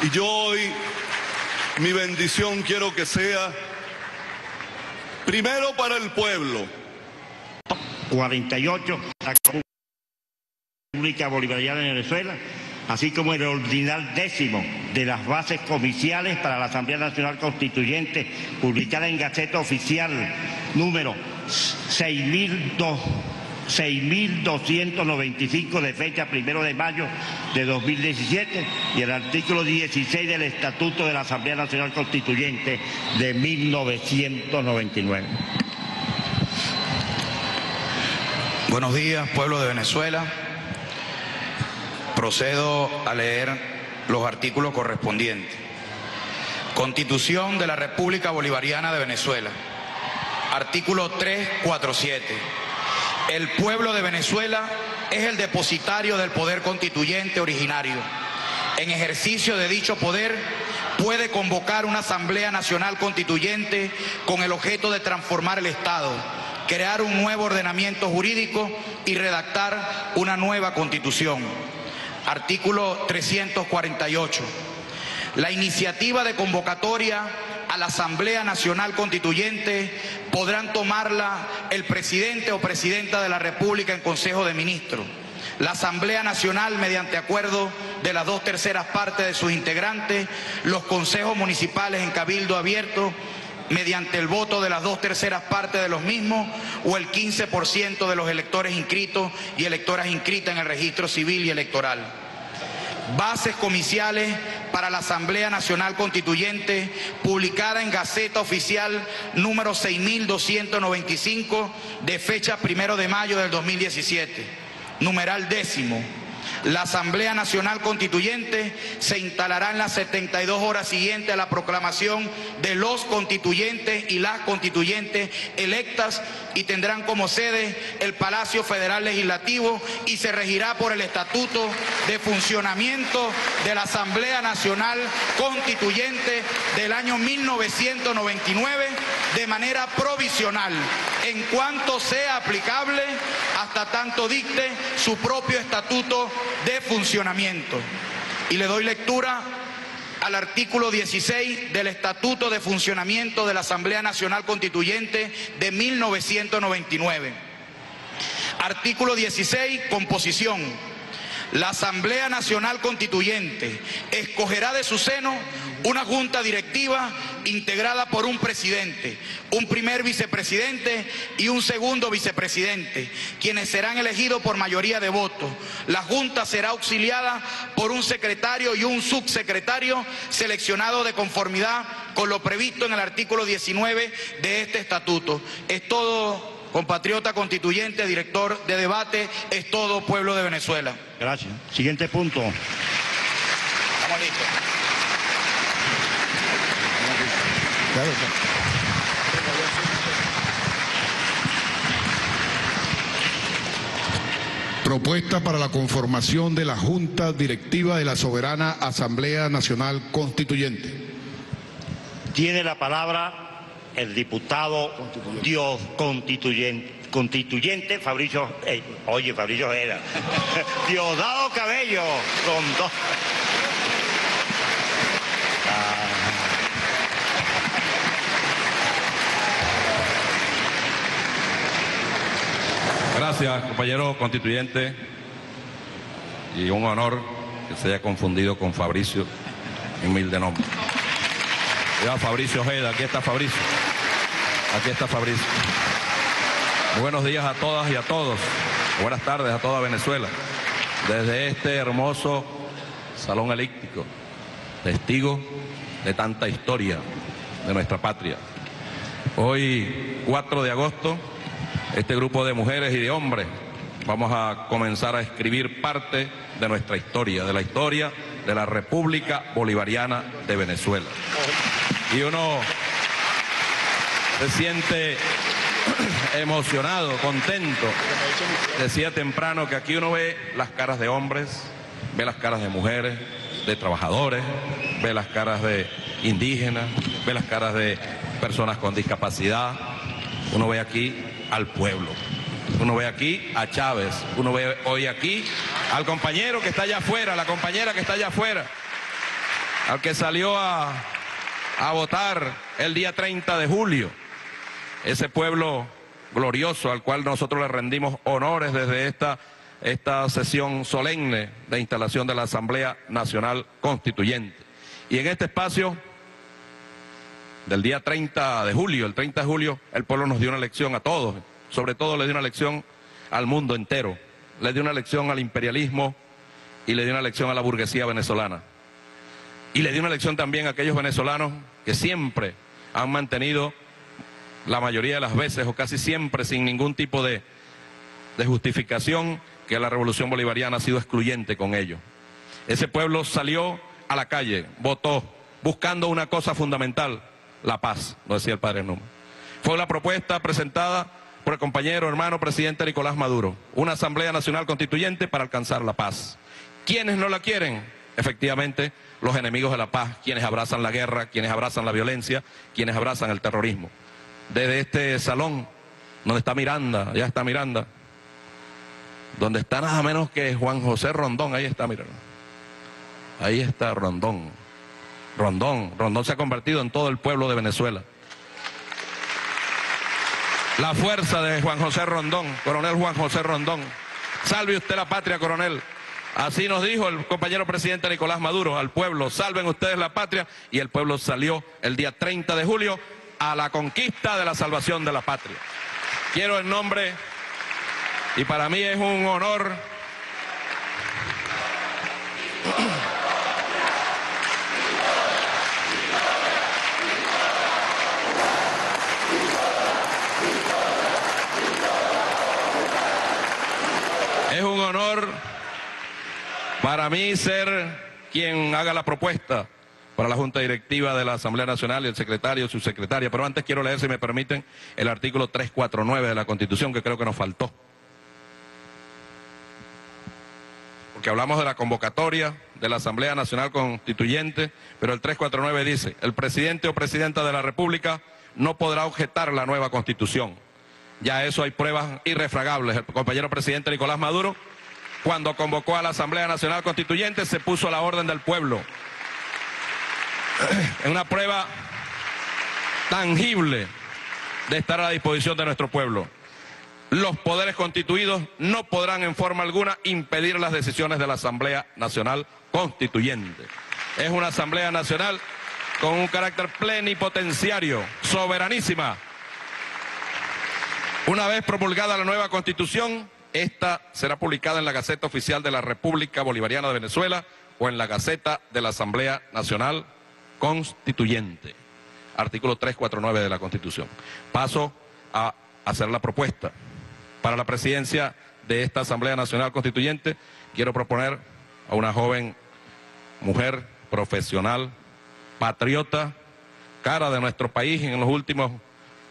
Y yo hoy, mi bendición quiero que sea primero para el pueblo. 48, la República Bolivariana de Venezuela, así como el ordinal 10º de las bases comerciales para la Asamblea Nacional Constituyente, publicada en Gaceta Oficial número 6.295 de fecha 1 de mayo de 2017 y el artículo 16 del Estatuto de la Asamblea Nacional Constituyente de 1999. Buenos días, pueblo de Venezuela. Procedo a leer los artículos correspondientes. Constitución de la República Bolivariana de Venezuela. Artículo 347. El pueblo de Venezuela es el depositario del poder constituyente originario. En ejercicio de dicho poder, puede convocar una Asamblea Nacional Constituyente con el objeto de transformar el Estado, crear un nuevo ordenamiento jurídico y redactar una nueva Constitución. Artículo 348. La iniciativa de convocatoria a la Asamblea Nacional Constituyente podrán tomarla el presidente o presidenta de la República en Consejo de Ministros. La Asamblea Nacional, mediante acuerdo de las 2/3 partes de sus integrantes, los consejos municipales en cabildo abierto, mediante el voto de las 2/3 partes de los mismos o el 15% de los electores inscritos y electoras inscritas en el registro civil y electoral. Bases comiciales para la Asamblea Nacional Constituyente, publicada en Gaceta Oficial número 6295 de fecha 1 de mayo del 2017. Numeral 10. La Asamblea Nacional Constituyente se instalará en las 72 horas siguientes a la proclamación de los constituyentes y las constituyentes electas y tendrán como sede el Palacio Federal Legislativo y se regirá por el Estatuto de Funcionamiento de la Asamblea Nacional Constituyente del año 1999 de manera provisional, en cuanto sea aplicable hasta tanto dicte su propio Estatuto de Funcionamiento. Y le doy lectura al artículo 16 del Estatuto de Funcionamiento de la Asamblea Nacional Constituyente de 1999. Artículo 16, composición. La Asamblea Nacional Constituyente escogerá de su seno una junta directiva integrada por un presidente, un primer vicepresidente y un segundo vicepresidente, quienes serán elegidos por mayoría de votos. La junta será auxiliada por un secretario y un subsecretario seleccionado de conformidad con lo previsto en el artículo 19 de este estatuto. Es todo, compatriota constituyente, director de debate, es todo, pueblo de Venezuela. Gracias. Siguiente punto. Estamos listos. Propuesta para la conformación de la Junta Directiva de la Soberana Asamblea Nacional Constituyente. Tiene la palabra el diputado constituyente Fabricio, Fabricio Ojeda. Diosdado Cabello, con dos. Gracias, compañero constituyente, y un honor que se haya confundido con Fabricio, mi humilde nombre. Ya, Fabricio Ojeda, aquí está Fabricio. Aquí está Fabricio. Buenos días a todas y a todos. Buenas tardes a toda Venezuela. Desde este hermoso salón elíptico, testigo de tanta historia de nuestra patria. Hoy, 4 de agosto, este grupo de mujeres y de hombres vamos a comenzar a escribir parte de nuestra historia, de la historia de la República Bolivariana de Venezuela. Y uno se siente emocionado, contento. Decía temprano que aquí uno ve las caras de hombres, ve las caras de mujeres, de trabajadores, ve las caras de indígenas, ve las caras de personas con discapacidad. Uno ve aquí al pueblo, uno ve aquí a Chávez, uno ve hoy aquí al compañero que está allá afuera, la compañera que está allá afuera, al que salió a votar el día 30 de julio, ese pueblo glorioso al cual nosotros le rendimos honores desde esta sesión solemne de instalación de la Asamblea Nacional Constituyente. Y en este espacio del día 30 de julio, el 30 de julio, el pueblo nos dio una lección a todos, sobre todo le dio una lección al mundo entero, le dio una lección al imperialismo y le dio una lección a la burguesía venezolana. Y le dio una lección también a aquellos venezolanos que siempre han mantenido, la mayoría de las veces o casi siempre sin ningún tipo de justificación, que la revolución bolivariana ha sido excluyente con ellos. Ese pueblo salió a la calle, votó, buscando una cosa fundamental, la paz, lo decía el padre Numa. Fue la propuesta presentada por el compañero hermano presidente Nicolás Maduro, una Asamblea Nacional Constituyente para alcanzar la paz. ¿Quiénes no la quieren? Efectivamente, los enemigos de la paz, quienes abrazan la guerra, quienes abrazan la violencia, quienes abrazan el terrorismo. Desde este salón, donde está Miranda, allá está Miranda, donde está nada menos que Juan José Rondón, ahí está, Miranda. Ahí está Rondón. Rondón. Rondón se ha convertido en todo el pueblo de Venezuela. La fuerza de Juan José Rondón, coronel Juan José Rondón. Salve usted la patria, coronel. Así nos dijo el compañero presidente Nicolás Maduro al pueblo, salven ustedes la patria, y el pueblo salió el día 30 de julio a la conquista de la salvación de la patria. Quiero en nombre, y para mí es un honor, es un honor para mí ser quien haga la propuesta para la Junta Directiva de la Asamblea Nacional y el secretario, su secretaria. Pero antes quiero leer, si me permiten, el artículo 349 de la Constitución, que creo que nos faltó. Porque hablamos de la convocatoria de la Asamblea Nacional Constituyente, pero el 349 dice: el presidente o presidenta de la República no podrá objetar la nueva Constitución. Ya eso hay pruebas irrefragables. El compañero presidente Nicolás Maduro, cuando convocó a la Asamblea Nacional Constituyente, se puso a la orden del pueblo. Es una prueba tangible de estar a la disposición de nuestro pueblo. Los poderes constituidos no podrán en forma alguna impedir las decisiones de la Asamblea Nacional Constituyente. Es una Asamblea Nacional con un carácter plenipotenciario, soberanísima. Una vez promulgada la nueva Constitución, esta será publicada en la Gaceta Oficial de la República Bolivariana de Venezuela o en la Gaceta de la Asamblea Nacional Constituyente. Artículo 349 de la Constitución. Paso a hacer la propuesta. Para la presidencia de esta Asamblea Nacional Constituyente, quiero proponer a una joven mujer profesional, patriota, cara de nuestro país en los últimos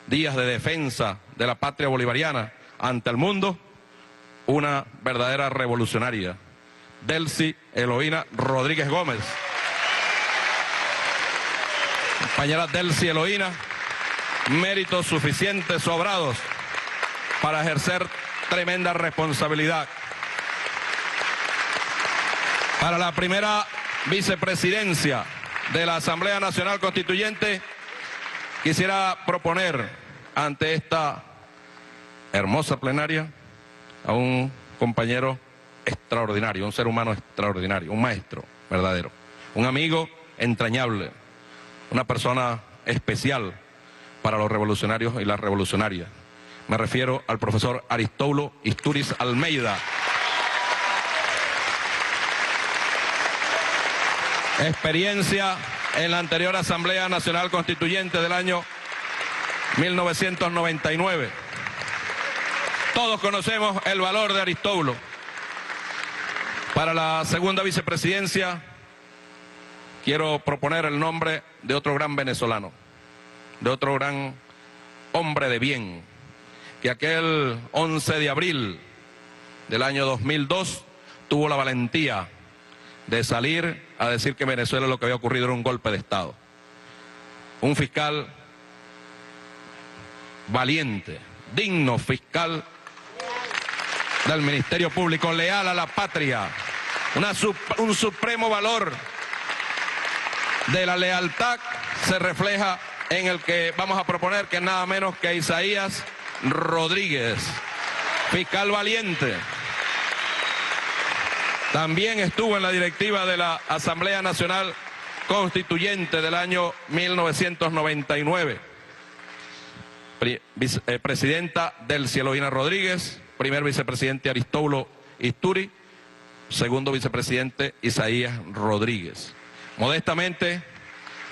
días de defensa de la patria bolivariana ante el mundo, una verdadera revolucionaria, Delcy Eloína Rodríguez Gómez. Compañera Delcy Eloína, méritos suficientes, sobrados, para ejercer tremenda responsabilidad. Para la primera vicepresidencia de la Asamblea Nacional Constituyente, quisiera proponer ante esta hermosa plenaria a un compañero extraordinario, un ser humano extraordinario, un maestro verdadero, un amigo entrañable, una persona especial para los revolucionarios y las revolucionarias. Me refiero al profesor Aristóbulo Istúriz Almeida. Experiencia en la anterior Asamblea Nacional Constituyente del año 1999. Todos conocemos el valor de Aristóbulo. Para la segunda vicepresidencia, quiero proponer el nombre de otro gran venezolano, de otro gran hombre de bien, que aquel 11 de abril del año 2002 tuvo la valentía de salir a decir que en Venezuela lo que había ocurrido era un golpe de Estado. Un fiscal valiente, digno fiscal del Ministerio Público, leal a la patria, un supremo valor de la lealtad se refleja en el que vamos a proponer, que es nada menos que Isaías Rodríguez, fiscal valiente. También estuvo en la directiva de la Asamblea Nacional Constituyente del año 1999. Presidenta Delcy Eloína Rodríguez, primer vicepresidente Aristóbulo Istúriz, segundo vicepresidente Isaías Rodríguez. Modestamente,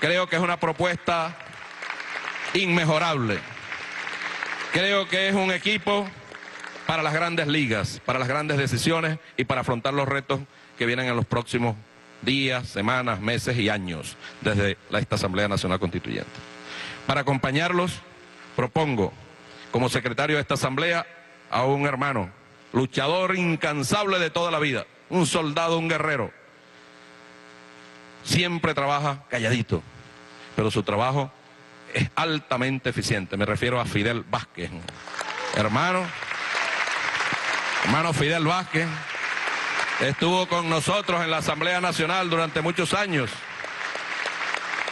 creo que es una propuesta inmejorable. Creo que es un equipo para las grandes ligas, para las grandes decisiones y para afrontar los retos que vienen en los próximos días, semanas, meses y años desde esta Asamblea Nacional Constituyente. Para acompañarlos, propongo como secretario de esta Asamblea a un hermano, luchador incansable de toda la vida, un soldado, un guerrero. Siempre trabaja calladito, pero su trabajo es altamente eficiente. Me refiero a Fidel Vázquez, hermano Fidel Vázquez. Estuvo con nosotros en la Asamblea Nacional durante muchos años.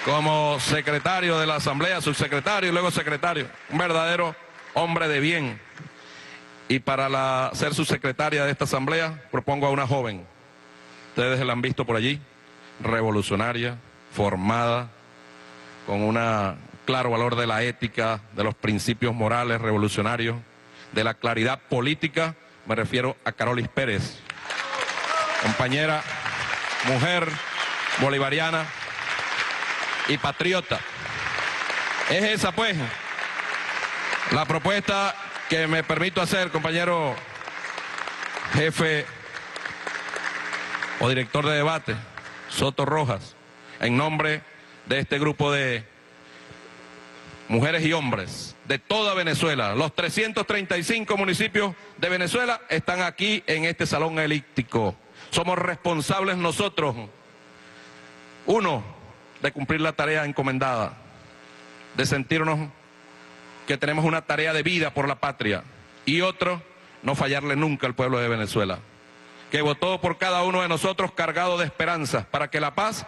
como secretario de la Asamblea, subsecretario y luego secretario. Un verdadero hombre de bien. Y para ser subsecretaria de esta Asamblea, propongo a una joven. Ustedes la han visto por allí, revolucionaria, formada, con un claro valor de la ética, de los principios morales revolucionarios, de la claridad política. Me refiero a Carolis Pérez, compañera, mujer, bolivariana y patriota. Es esa, pues, la propuesta que me permito hacer, compañero jefe o director de debate, Soto Rojas, en nombre de este grupo de mujeres y hombres de toda Venezuela. Los 335 municipios de Venezuela están aquí en este salón elíptico. Somos responsables nosotros, uno, de cumplir la tarea encomendada, de sentirnos que tenemos una tarea de vida por la patria, y otro, no fallarle nunca al pueblo de Venezuela, que votó por cada uno de nosotros cargado de esperanzas para que la paz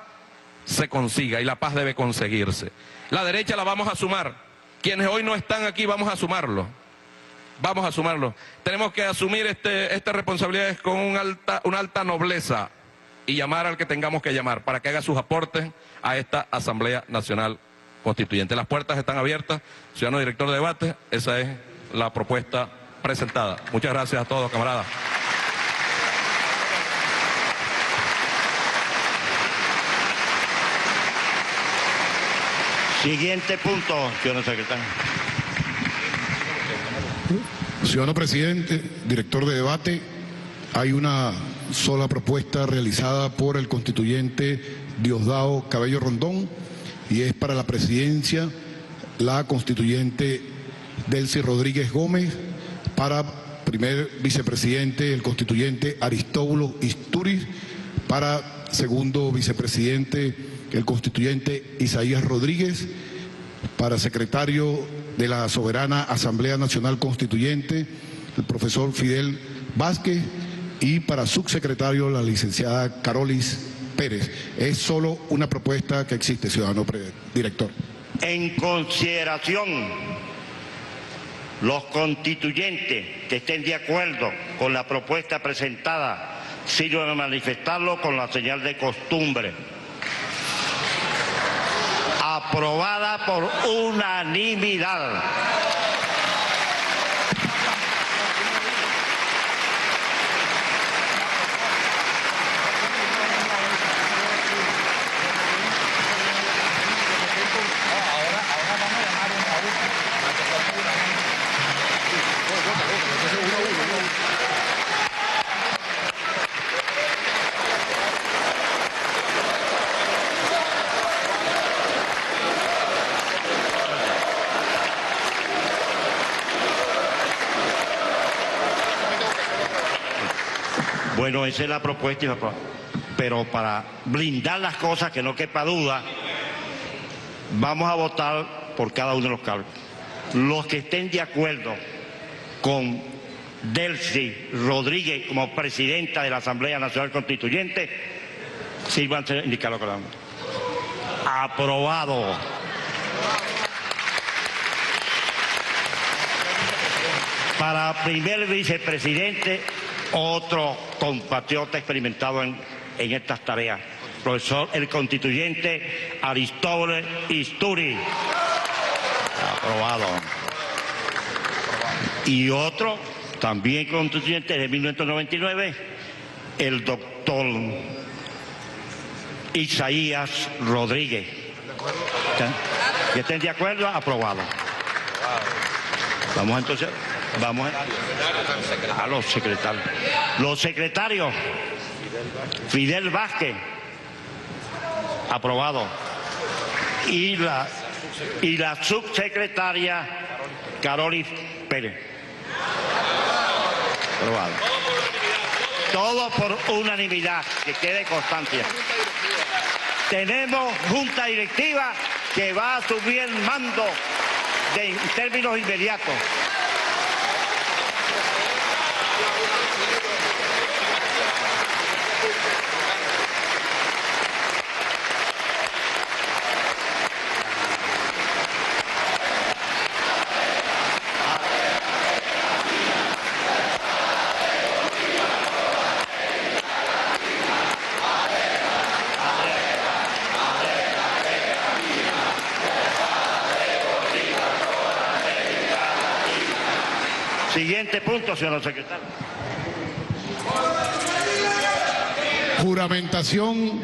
se consiga, y la paz debe conseguirse. La derecha la vamos a sumar. Quienes hoy no están aquí vamos a sumarlo. Vamos a sumarlo. Tenemos que asumir estas responsabilidades con una alta nobleza y llamar al que tengamos que llamar para que haga sus aportes a esta Asamblea Nacional Constituyente. Las puertas están abiertas. Ciudadano director de debate, esa es la propuesta presentada. Muchas gracias a todos, camaradas. Siguiente punto, ciudadano secretario. Ciudadano presidente, director de debate, hay una sola propuesta realizada por el constituyente Diosdado Cabello Rondón, y es para la presidencia la constituyente Delcy Rodríguez Gómez, para primer vicepresidente el constituyente Aristóbulo Istúriz, para segundo vicepresidente el constituyente Isaías Rodríguez, para secretario de la Soberana Asamblea Nacional Constituyente el profesor Fidel Vázquez, y para subsecretario la licenciada Carolis Pérez. Es solo una propuesta que existe, ciudadano director. En consideración, los constituyentes que estén de acuerdo con la propuesta presentada sirvan a manifestarlo con la señal de costumbre. Aprobada por unanimidad. Bueno, esa es la propuesta, pero para blindar las cosas, que no quepa duda, vamos a votar por cada uno de los cargos. Los que estén de acuerdo con Delcy Rodríguez como presidenta de la Asamblea Nacional Constituyente, sirvan a indicarlo con la mano. Aprobado. Para primer vicepresidente, otro compatriota experimentado en estas tareas, profesor el constituyente Aristóbulo Istúriz. Aprobado. Y otro, también constituyente de 1999, el doctor Isaías Rodríguez. ¿Que estén de acuerdo? Aprobado. Vamos entonces, vamos a los secretarios. Los secretarios, Fidel Vázquez, aprobado. Y la subsecretaria Carolis Pérez. Aprobado. Todo por unanimidad, que quede constancia. Tenemos junta directiva que va a asumir el mando en términos inmediatos. Siguiente punto, señor secretario. Juramentación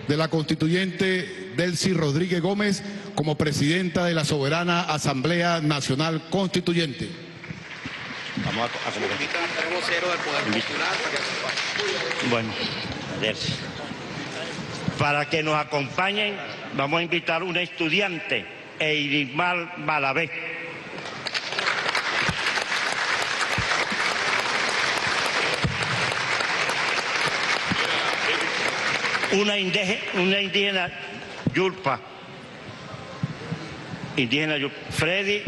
de la constituyente Delcy Rodríguez Gómez como presidenta de la Soberana Asamblea Nacional Constituyente. Vamos a bueno, Delcy. Para que nos acompañen, vamos a invitar a una estudiante, Eirimar Malavé. Una indígena Yulpa, Freddy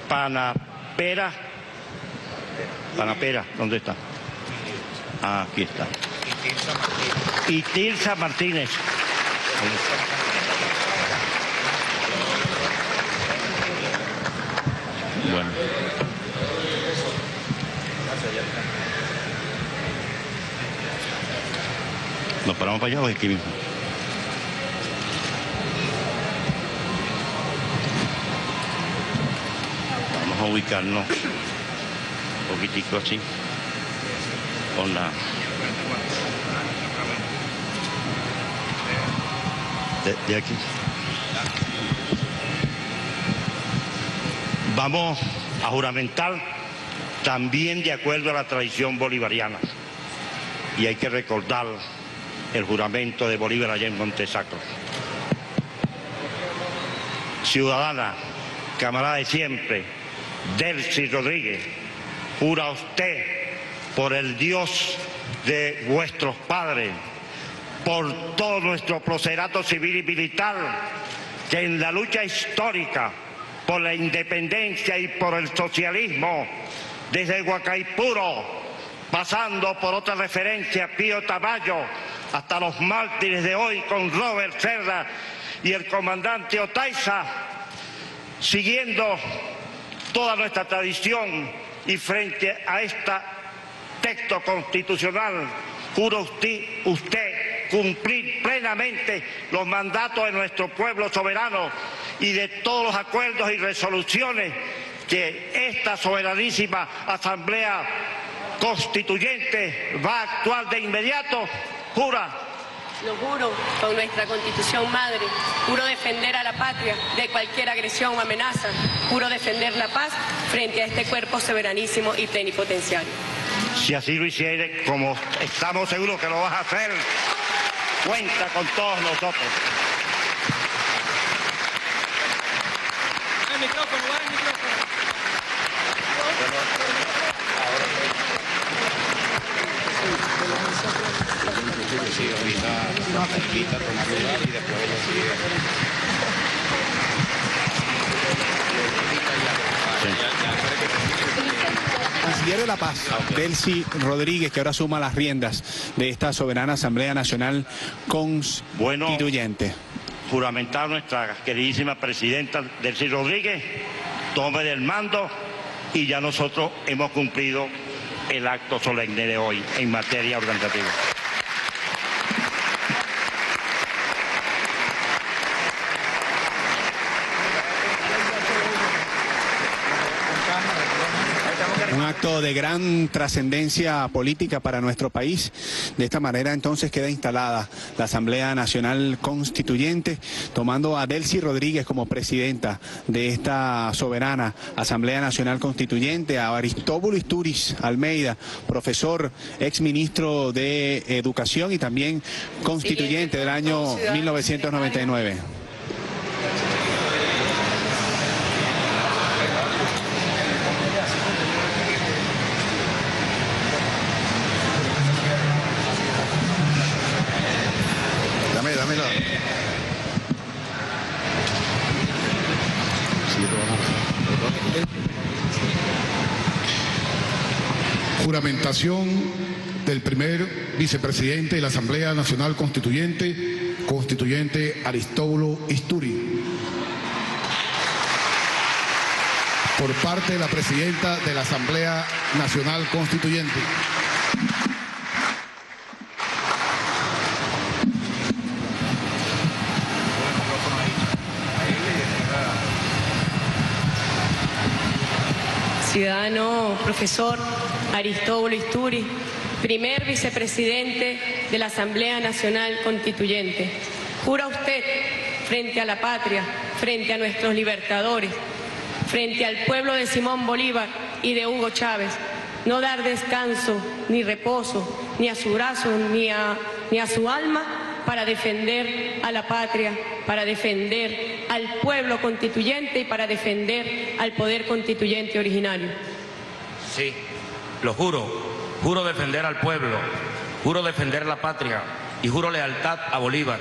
Panapera, ¿dónde está? Ah, aquí está. Y Tirsa Martínez. Bueno. ¿Nos paramos para allá o aquí mismo? Vamos a ubicarnos un poquitico así con la de aquí. Vamos a juramentar también de acuerdo a la tradición bolivariana, y hay que recordar el juramento de Bolívar allá en Montesacro. Ciudadana, camarada de siempre, Delcy Rodríguez, jura usted por el Dios de vuestros padres, por todo nuestro procedimiento civil y militar, que en la lucha histórica por la independencia y por el socialismo, desde Huacaipuro, pasando por otra referencia, Pío Tamayo, hasta los mártires de hoy con Robert Cerda y el comandante Otaiza, siguiendo toda nuestra tradición y frente a este texto constitucional, juro usted cumplir plenamente los mandatos de nuestro pueblo soberano y de todos los acuerdos y resoluciones que esta soberanísima Asamblea Constituyente va a actuar de inmediato. ¿Jura? Lo juro con nuestra Constitución Madre. Juro defender a la patria de cualquier agresión o amenaza. Juro defender la paz frente a este cuerpo soberanísimo y plenipotenciario. Si así lo hiciere, como estamos seguros que lo vas a hacer, cuenta con todos nosotros. El micrófono, el micrófono. Sí, ahorita tomar lugar y después ella sigue. Canciller de la Paz, Delcy Rodríguez, que ahora suma las riendas de esta Soberana Asamblea Nacional Constituyente. Juramentar nuestra queridísima presidenta Delcy Rodríguez, tome del mando, y ya nosotros hemos cumplido el acto solemne de hoy en materia organizativa. Un acto de gran trascendencia política para nuestro país. De esta manera entonces queda instalada la Asamblea Nacional Constituyente, tomando a Delcy Rodríguez como presidenta de esta soberana Asamblea Nacional Constituyente, a Aristóbulo Isturiz Almeida, profesor, exministro de Educación y también constituyente del año 1999. Dámela. Juramentación del primer vicepresidente de la Asamblea Nacional Constituyente, constituyente Aristóbulo Isturiz. Por parte de la presidenta de la Asamblea Nacional Constituyente. ciudadano profesor Aristóbulo Isturi, primer vicepresidente de la Asamblea Nacional Constituyente. ¿Jura usted, frente a la patria, frente a nuestros libertadores, frente al pueblo de Simón Bolívar y de Hugo Chávez, no dar descanso ni reposo ni a su brazo ni a su alma para defender a la patria, para defender al pueblo constituyente y para defender al poder constituyente originario? Sí, lo juro. Juro defender al pueblo, juro defender la patria y juro lealtad a Bolívar,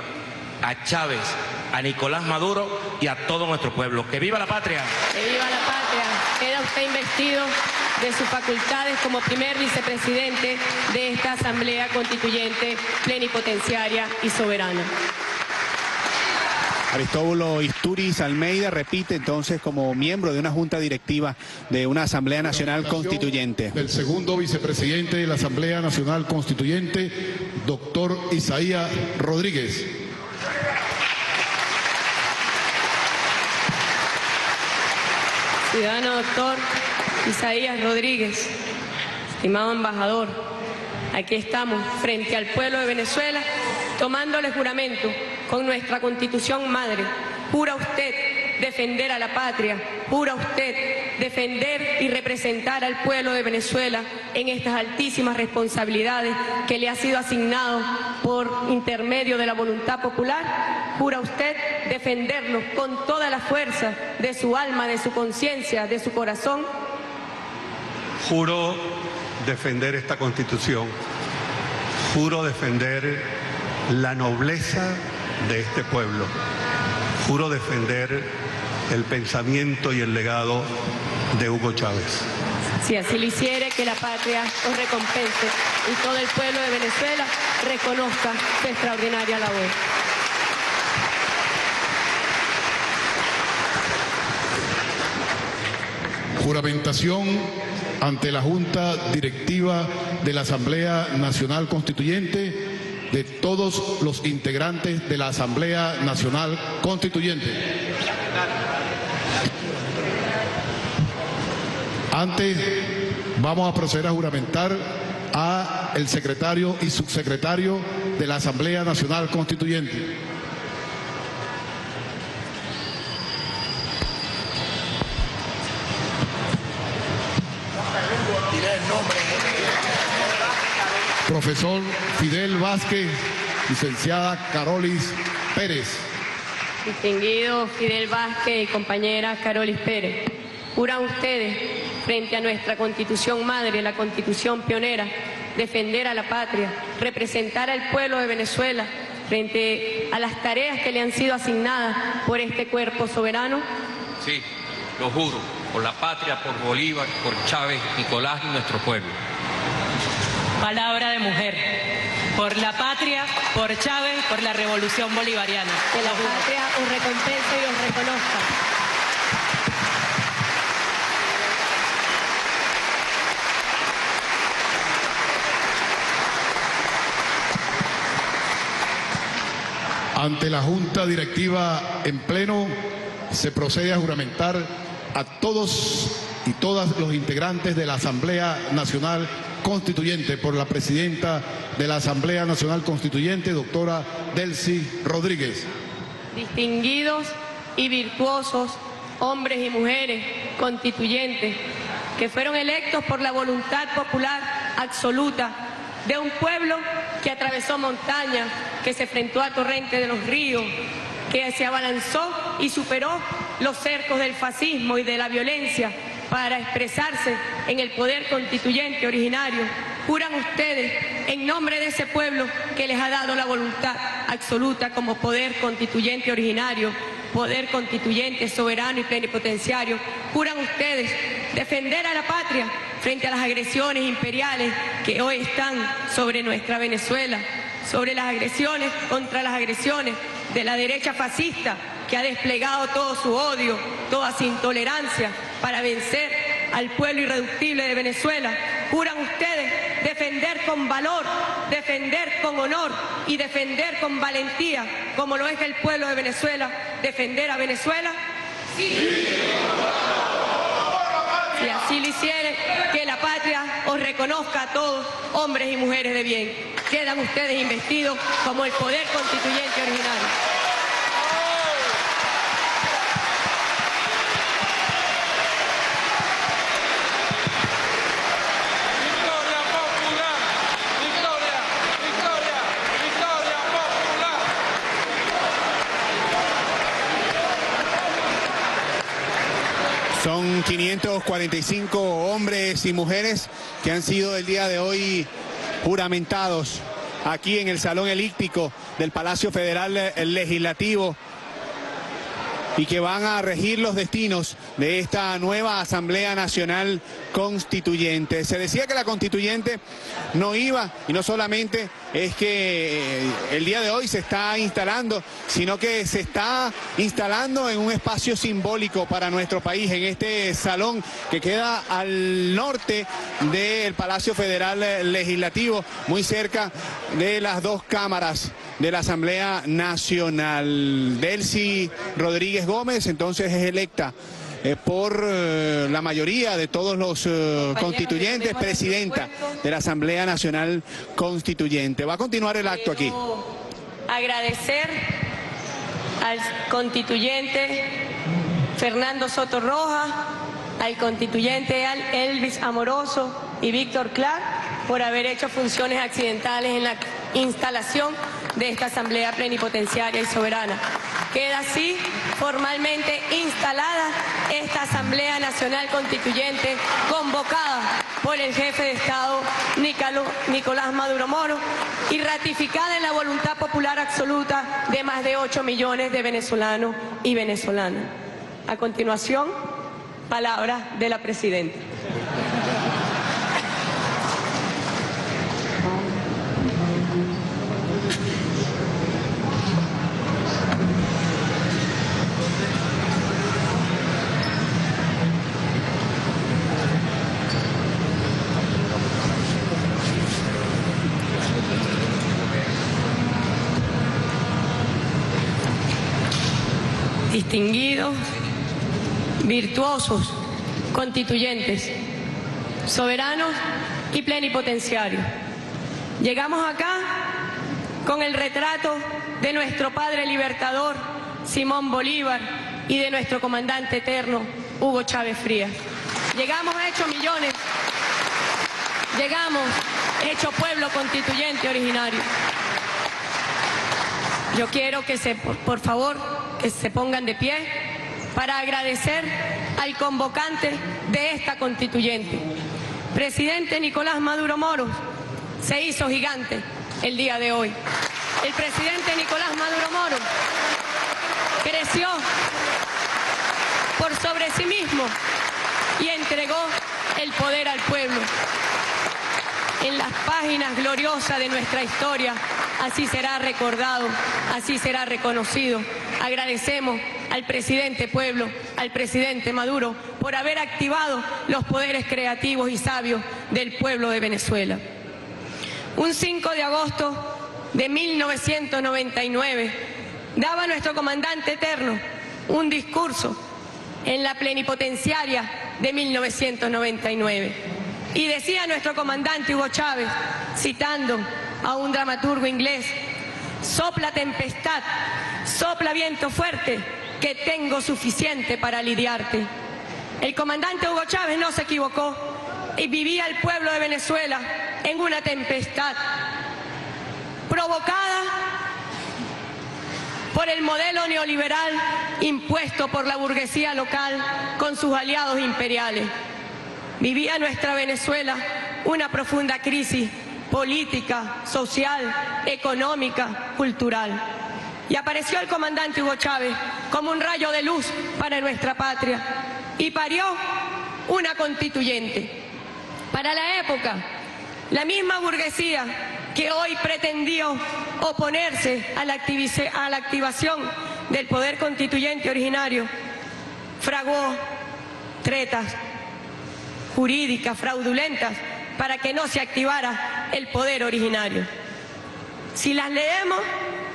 a Chávez, a Nicolás Maduro y a todo nuestro pueblo. ¡Que viva la patria! ¡Que viva la patria! Queda usted investido de sus facultades como primer vicepresidente de esta Asamblea Constituyente plenipotenciaria y soberana. Aristóbulo Isturiz Almeida repite entonces como miembro de una junta directiva de una Asamblea Nacional Constituyente. El segundo vicepresidente de la Asamblea Nacional Constituyente, doctor Isaías Rodríguez. Ciudadano doctor Isaías Rodríguez, estimado embajador, aquí estamos frente al pueblo de Venezuela tomándole juramento con nuestra Constitución Madre. ¿Jura usted defender a la patria? ¿Jura usted defender y representar al pueblo de Venezuela en estas altísimas responsabilidades que le ha sido asignado por intermedio de la voluntad popular? ¿Jura usted defenderlo con toda la fuerza de su alma, de su conciencia, de su corazón? Juro defender esta Constitución. Juro defender la nobleza de este pueblo. Juro defender el pensamiento y el legado de Hugo Chávez. Si así lo hiciere, que la patria os recompense y todo el pueblo de Venezuela reconozca su extraordinaria labor. Juramentación ante la Junta Directiva de la Asamblea Nacional Constituyente de todos los integrantes de la Asamblea Nacional Constituyente. Antes vamos a proceder a juramentar a el secretario y subsecretario de la Asamblea Nacional Constituyente. Profesor Fidel Vázquez, licenciada Carolis Pérez. Distinguido Fidel Vázquez y compañera Carolis Pérez, ¿juran ustedes, frente a nuestra Constitución Madre, la Constitución pionera, defender a la patria, representar al pueblo de Venezuela frente a las tareas que le han sido asignadas por este cuerpo soberano? Sí, lo juro, por la patria, por Bolívar, por Chávez, Nicolás y nuestro pueblo. Palabra de mujer. Por la patria, por Chávez, por la revolución bolivariana. Que la patria os recompense y os reconozca. Ante la Junta Directiva en pleno, se procede a juramentar a todos y todas los integrantes de la Asamblea Nacional Constituyente por la presidenta de la Asamblea Nacional Constituyente, doctora Delcy Rodríguez. Distinguidos y virtuosos hombres y mujeres constituyentes que fueron electos por la voluntad popular absoluta de un pueblo que atravesó montañas, que se enfrentó a torrentes de los ríos, que se abalanzó y superó los cercos del fascismo y de la violencia para expresarse en el poder constituyente originario. ¿Juran ustedes, en nombre de ese pueblo que les ha dado la voluntad absoluta como poder constituyente originario, poder constituyente soberano y plenipotenciario, juran ustedes defender a la patria frente a las agresiones imperiales que hoy están sobre nuestra Venezuela, sobre las agresiones contra las agresiones de la derecha fascista que ha desplegado todo su odio, toda su intolerancia para vencer al pueblo irreductible de Venezuela? ¿Juran ustedes defender con valor, defender con honor y defender con valentía, como lo es el pueblo de Venezuela, defender a Venezuela? Sí. Y así Si lo hiciere, que la patria os reconozca a todos, hombres y mujeres de bien. Quedan ustedes investidos como el poder constituyente originario. Son 545 hombres y mujeres que han sido el día de hoy juramentados aquí en el Salón Elíptico del Palacio Federal Legislativo y que van a regir los destinos de esta nueva Asamblea Nacional Constituyente. Se decía que la Constituyente no iba, y no solamente es que el día de hoy se está instalando, sino que se está instalando en un espacio simbólico para nuestro país, en este salón que queda al norte del Palacio Federal Legislativo, muy cerca de las dos cámaras de la Asamblea Nacional. Delcy Rodríguez Gómez entonces es electa por la mayoría de todos los constituyentes, presidenta de la Asamblea Nacional Constituyente. Va a continuar el acto aquí. Agradecer al constituyente Fernando Soto Rojas, al constituyente Elvis Amoroso y Víctor Clark por haber hecho funciones accidentales en la instalación de esta Asamblea Plenipotenciaria y Soberana. Queda así formalmente instalada esta Asamblea Nacional Constituyente convocada por el jefe de Estado Nicolás Maduro Moro y ratificada en la voluntad popular absoluta de más de 8 millones de venezolanos y venezolanas. A continuación, palabras de la presidenta. Distinguidos, virtuosos, constituyentes, soberanos y plenipotenciarios. Llegamos acá con el retrato de nuestro padre libertador, Simón Bolívar, y de nuestro comandante eterno, Hugo Chávez Frías. Llegamos hecho millones, llegamos hecho pueblo constituyente originario. Yo quiero que por favor, que se pongan de pie para agradecer al convocante de esta constituyente. Presidente Nicolás Maduro Moro se hizo gigante el día de hoy. El presidente Nicolás Maduro Moro creció por sobre sí mismo y entregó el poder al pueblo. En las páginas gloriosas de nuestra historia, así será recordado, así será reconocido. Agradecemos al presidente pueblo, al presidente Maduro, por haber activado los poderes creativos y sabios del pueblo de Venezuela. Un 5 de agosto de 1999, daba nuestro comandante eterno un discurso en la plenipotenciaria de 1999. Y decía nuestro comandante Hugo Chávez, citando a un dramaturgo inglés: sopla tempestad, sopla viento fuerte, que tengo suficiente para lidiarte. El comandante Hugo Chávez no se equivocó y vivía el pueblo de Venezuela en una tempestad provocada por el modelo neoliberal impuesto por la burguesía local con sus aliados imperiales. Vivía nuestra Venezuela una profunda crisis política, social, económica, cultural. Y apareció el comandante Hugo Chávez como un rayo de luz para nuestra patria y parió una constituyente. Para la época, la misma burguesía que hoy pretendió oponerse a la activación del poder constituyente originario, fraguó tretas jurídicas fraudulentas para que no se activara el poder originario. Si las leemos,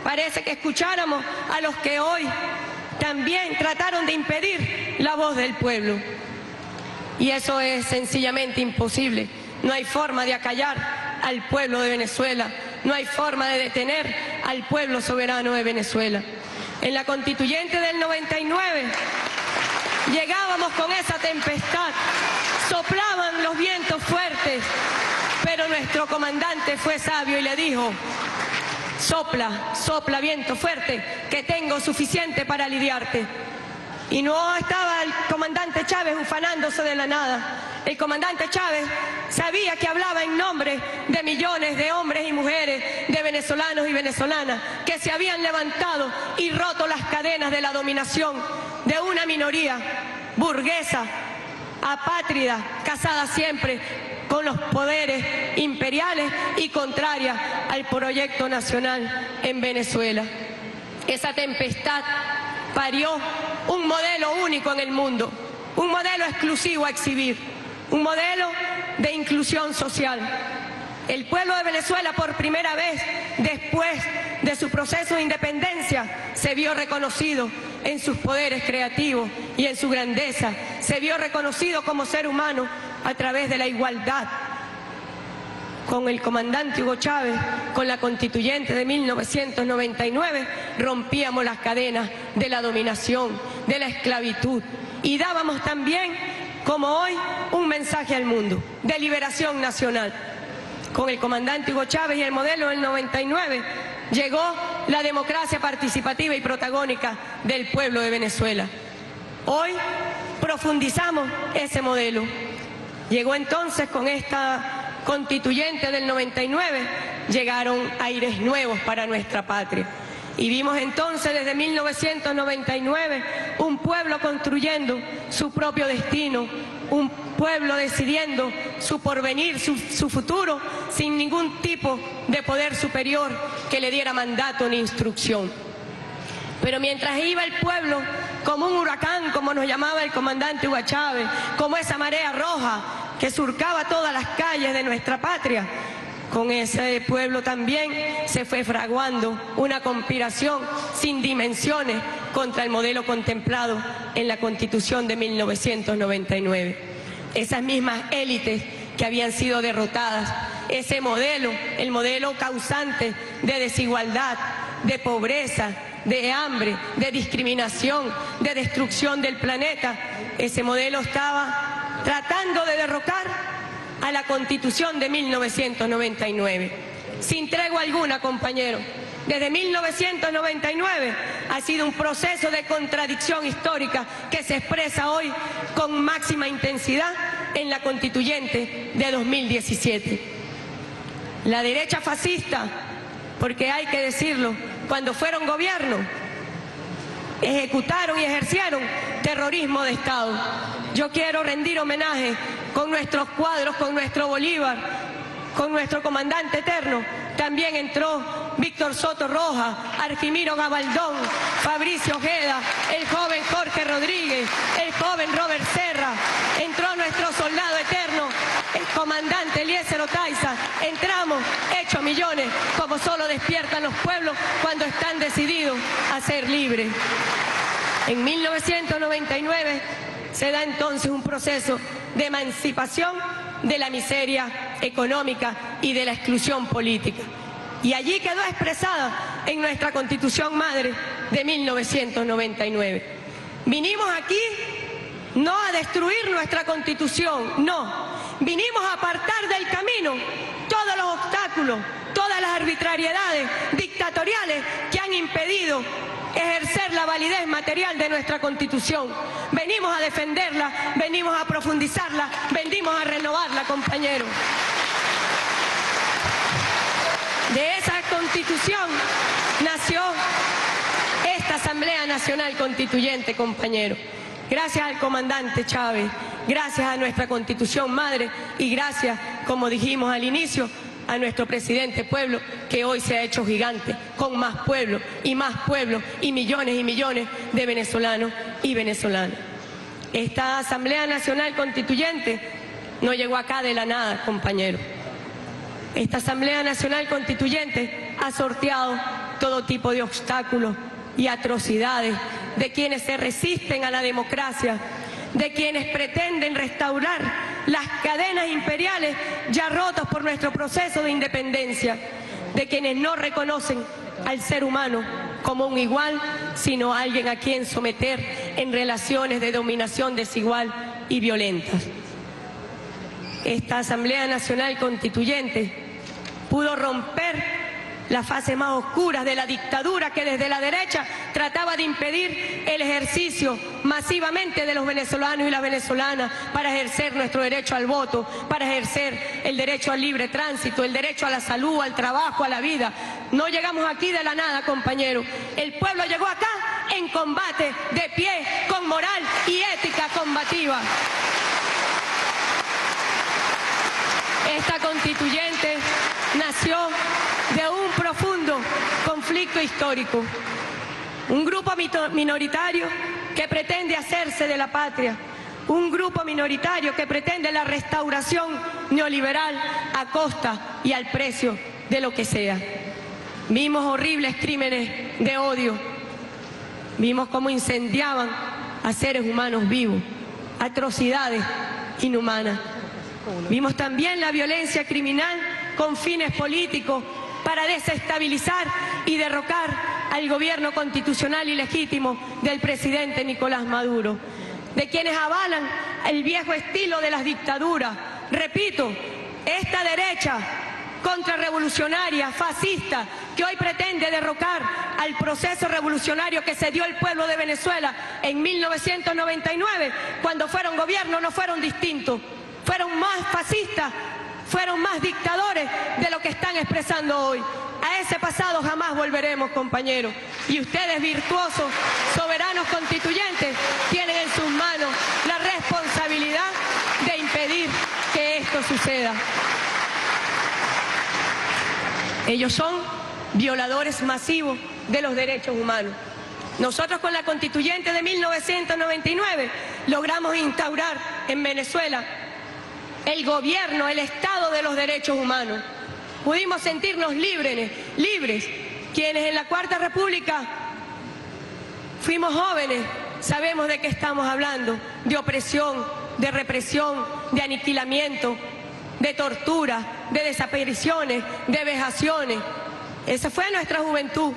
parece que escucháramos a los que hoy también trataron de impedir la voz del pueblo. Y eso es sencillamente imposible. No hay forma de acallar al pueblo de Venezuela, no hay forma de detener al pueblo soberano de Venezuela. En la constituyente del 99 llegábamos con esa tempestad, soplaban los vientos fuertes, pero nuestro comandante fue sabio y le dijo: sopla, sopla viento fuerte, que tengo suficiente para lidiarte. Y no estaba el comandante Chávez ufanándose de la nada. El comandante Chávez sabía que hablaba en nombre de millones de hombres y mujeres, de venezolanos y venezolanas, que se habían levantado y roto las cadenas de la dominación de una minoría burguesa, apátrida, casada siempre con los poderes imperiales y contraria al proyecto nacional en Venezuela. Esa tempestad parió un modelo único en el mundo, un modelo exclusivo a exhibir, un modelo de inclusión social. El pueblo de Venezuela, por primera vez después de su proceso de independencia, se vio reconocido en sus poderes creativos y en su grandeza, se vio reconocido como ser humano a través de la igualdad. Con el comandante Hugo Chávez, con la constituyente de 1999, rompíamos las cadenas de la dominación, de la esclavitud, y dábamos también, como hoy, un mensaje al mundo de liberación nacional. Con el comandante Hugo Chávez y el modelo del 99 llegó la democracia participativa y protagónica del pueblo de Venezuela. Hoy profundizamos ese modelo. Llegó entonces con esta constituyente del 99, llegaron aires nuevos para nuestra patria. Y vimos entonces desde 1999 un pueblo construyendo su propio destino, un pueblo decidiendo su porvenir, su futuro, sin ningún tipo de poder superior que le diera mandato ni instrucción. Pero mientras iba el pueblo como un huracán, como nos llamaba el comandante Hugo Chávez, como esa marea roja que surcaba todas las calles de nuestra patria, con ese pueblo también se fue fraguando una conspiración sin dimensiones contra el modelo contemplado en la Constitución de 1999. Esas mismas élites que habían sido derrotadas, ese modelo, el modelo causante de desigualdad, de pobreza, de hambre, de discriminación, de destrucción del planeta, ese modelo estaba tratando de derrocar a la Constitución de 1999. Sin tregua alguna, compañero. Desde 1999 ha sido un proceso de contradicción histórica que se expresa hoy con máxima intensidad en la Constituyente de 2017. La derecha fascista, porque hay que decirlo, cuando fueron gobierno, ejecutaron y ejercieron terrorismo de Estado. Yo quiero rendir homenaje con nuestros cuadros, con nuestro Bolívar, con nuestro comandante eterno. También entró Víctor Soto Rojas, Argimiro Gabaldón, Fabricio Ojeda, el joven Jorge Rodríguez, el joven Robert Serra, entró nuestro soldado eterno, el comandante Eliezer Otaiza. Entramos hechos millones, como solo despiertan los pueblos cuando están decididos a ser libres. En 1999 se da entonces un proceso de emancipación de la miseria económica y de la exclusión política. Y allí quedó expresada en nuestra Constitución Madre de 1999. Vinimos aquí no a destruir nuestra Constitución, no. Vinimos a apartar del camino todos los obstáculos, todas las arbitrariedades dictatoriales que han impedido ejercer la validez material de nuestra Constitución. Venimos a defenderla, venimos a profundizarla, venimos a renovarla, compañeros. De esa Constitución nació esta Asamblea Nacional Constituyente, compañeros. Gracias al comandante Chávez, gracias a nuestra Constitución Madre y gracias, como dijimos al inicio, a nuestro presidente pueblo, que hoy se ha hecho gigante, con más pueblo y millones de venezolanos y venezolanas. Esta Asamblea Nacional Constituyente no llegó acá de la nada, compañeros. Esta Asamblea Nacional Constituyente ha sorteado todo tipo de obstáculos y atrocidades de quienes se resisten a la democracia, de quienes pretenden restaurar las cadenas imperiales ya rotas por nuestro proceso de independencia, de quienes no reconocen al ser humano como un igual, sino alguien a quien someter en relaciones de dominación desigual y violentas. Esta Asamblea Nacional Constituyente pudo romper las fases más oscuras de la dictadura que desde la derecha trataba de impedir el ejercicio masivamente de los venezolanos y las venezolanas para ejercer nuestro derecho al voto, para ejercer el derecho al libre tránsito, el derecho a la salud, al trabajo, a la vida. No llegamos aquí de la nada, compañeros. El pueblo llegó acá en combate, de pie, con moral y ética combativa. Esta constituyente nació de un profundo conflicto histórico. Un grupo minoritario que pretende hacerse de la patria. Un grupo minoritario que pretende la restauración neoliberal a costa y al precio de lo que sea. Vimos horribles crímenes de odio. Vimos cómo incendiaban a seres humanos vivos. Atrocidades inhumanas. Vimos también la violencia criminal con fines políticos para desestabilizar y derrocar al gobierno constitucional y legítimo del presidente Nicolás Maduro, de quienes avalan el viejo estilo de las dictaduras. Repito, esta derecha contrarrevolucionaria, fascista, que hoy pretende derrocar al proceso revolucionario que se dio el pueblo de Venezuela en 1999, cuando fueron gobierno, no fueron distintos. Fueron más fascistas, fueron más dictadores de lo que están expresando hoy. A ese pasado jamás volveremos, compañeros. Y ustedes, virtuosos, soberanos constituyentes, tienen en sus manos la responsabilidad de impedir que esto suceda. Ellos son violadores masivos de los derechos humanos. Nosotros con la constituyente de 1999 logramos instaurar en Venezuela el gobierno, el Estado de los derechos humanos. Pudimos sentirnos libres, quienes en la Cuarta República fuimos jóvenes, sabemos de qué estamos hablando, de opresión, de represión, de aniquilamiento, de tortura, de desapariciones, de vejaciones. Esa fue nuestra juventud,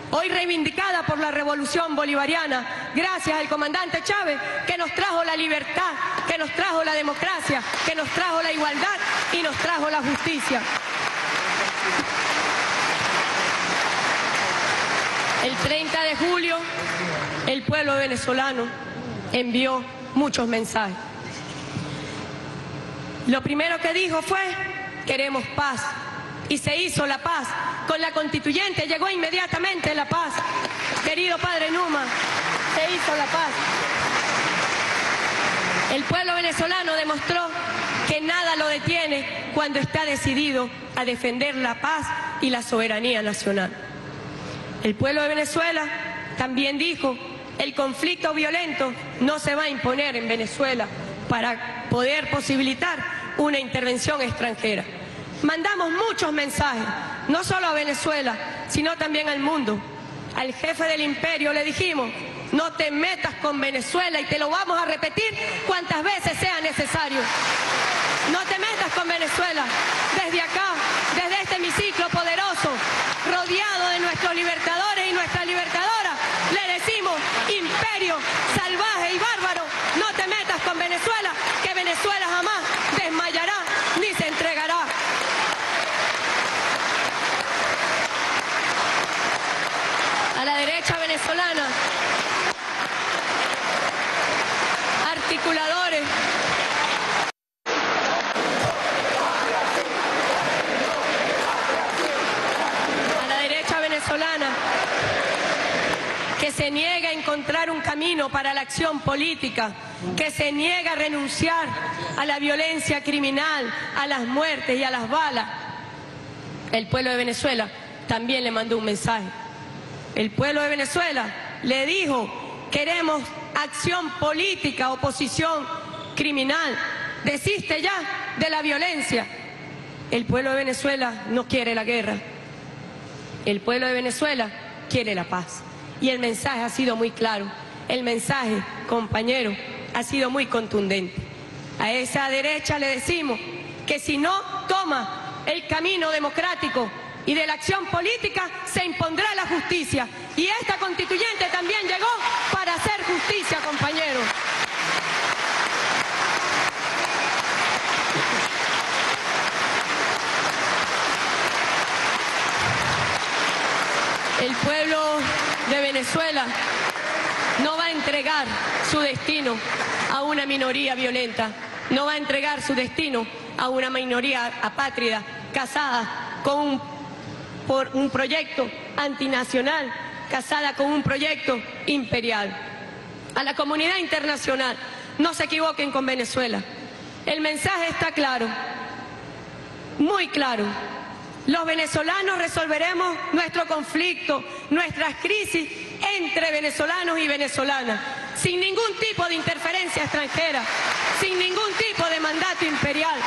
hoy reivindicada por la revolución bolivariana, gracias al comandante Chávez, que nos trajo la libertad, que nos trajo la democracia, que nos trajo la igualdad y nos trajo la justicia. El 30 de julio, el pueblo venezolano envió muchos mensajes. Lo primero que dijo fue: queremos paz. Y se hizo la paz. Con la constituyente llegó inmediatamente la paz. Querido padre Numa, se hizo la paz. El pueblo venezolano demostró que nada lo detiene cuando está decidido a defender la paz y la soberanía nacional. El pueblo de Venezuela también dijo: el conflicto violento no se va a imponer en Venezuela para poder posibilitar una intervención extranjera. Mandamos muchos mensajes, no solo a Venezuela, sino también al mundo. Al jefe del imperio le dijimos: no te metas con Venezuela, y te lo vamos a repetir cuantas veces sea necesario. No te metas con Venezuela. Desde acá, desde este hemiciclo poderoso, rodeado de nuestros libertadores y nuestras libertadoras, le decimos: imperio salvaje y bárbaro, no te metas con Venezuela, que Venezuela jamás desmayará ni se entregará. A la derecha venezolana, articuladores, a la derecha venezolana que se niega a encontrar un camino para la acción política, que se niega a renunciar a la violencia criminal, a las muertes y a las balas. El pueblo de Venezuela también le mandó un mensaje. El pueblo de Venezuela le dijo: queremos acción política, oposición criminal. Desiste ya de la violencia. El pueblo de Venezuela no quiere la guerra. El pueblo de Venezuela quiere la paz. Y el mensaje ha sido muy claro. El mensaje, compañero, ha sido muy contundente. A esa derecha le decimos que si no toma el camino democrático y de la acción política, se impondrá la justicia. Y esta constituyente también llegó para hacer justicia, compañeros. El pueblo de Venezuela no va a entregar su destino a una minoría violenta, no va a entregar su destino a una minoría apátrida, casada por un proyecto antinacional, casada con un proyecto imperial. A la comunidad internacional, no se equivoquen con Venezuela. El mensaje está claro, muy claro. Los venezolanos resolveremos nuestro conflicto, nuestras crisis entre venezolanos y venezolanas, sin ningún tipo de interferencia extranjera, sin ningún tipo de mandato imperial.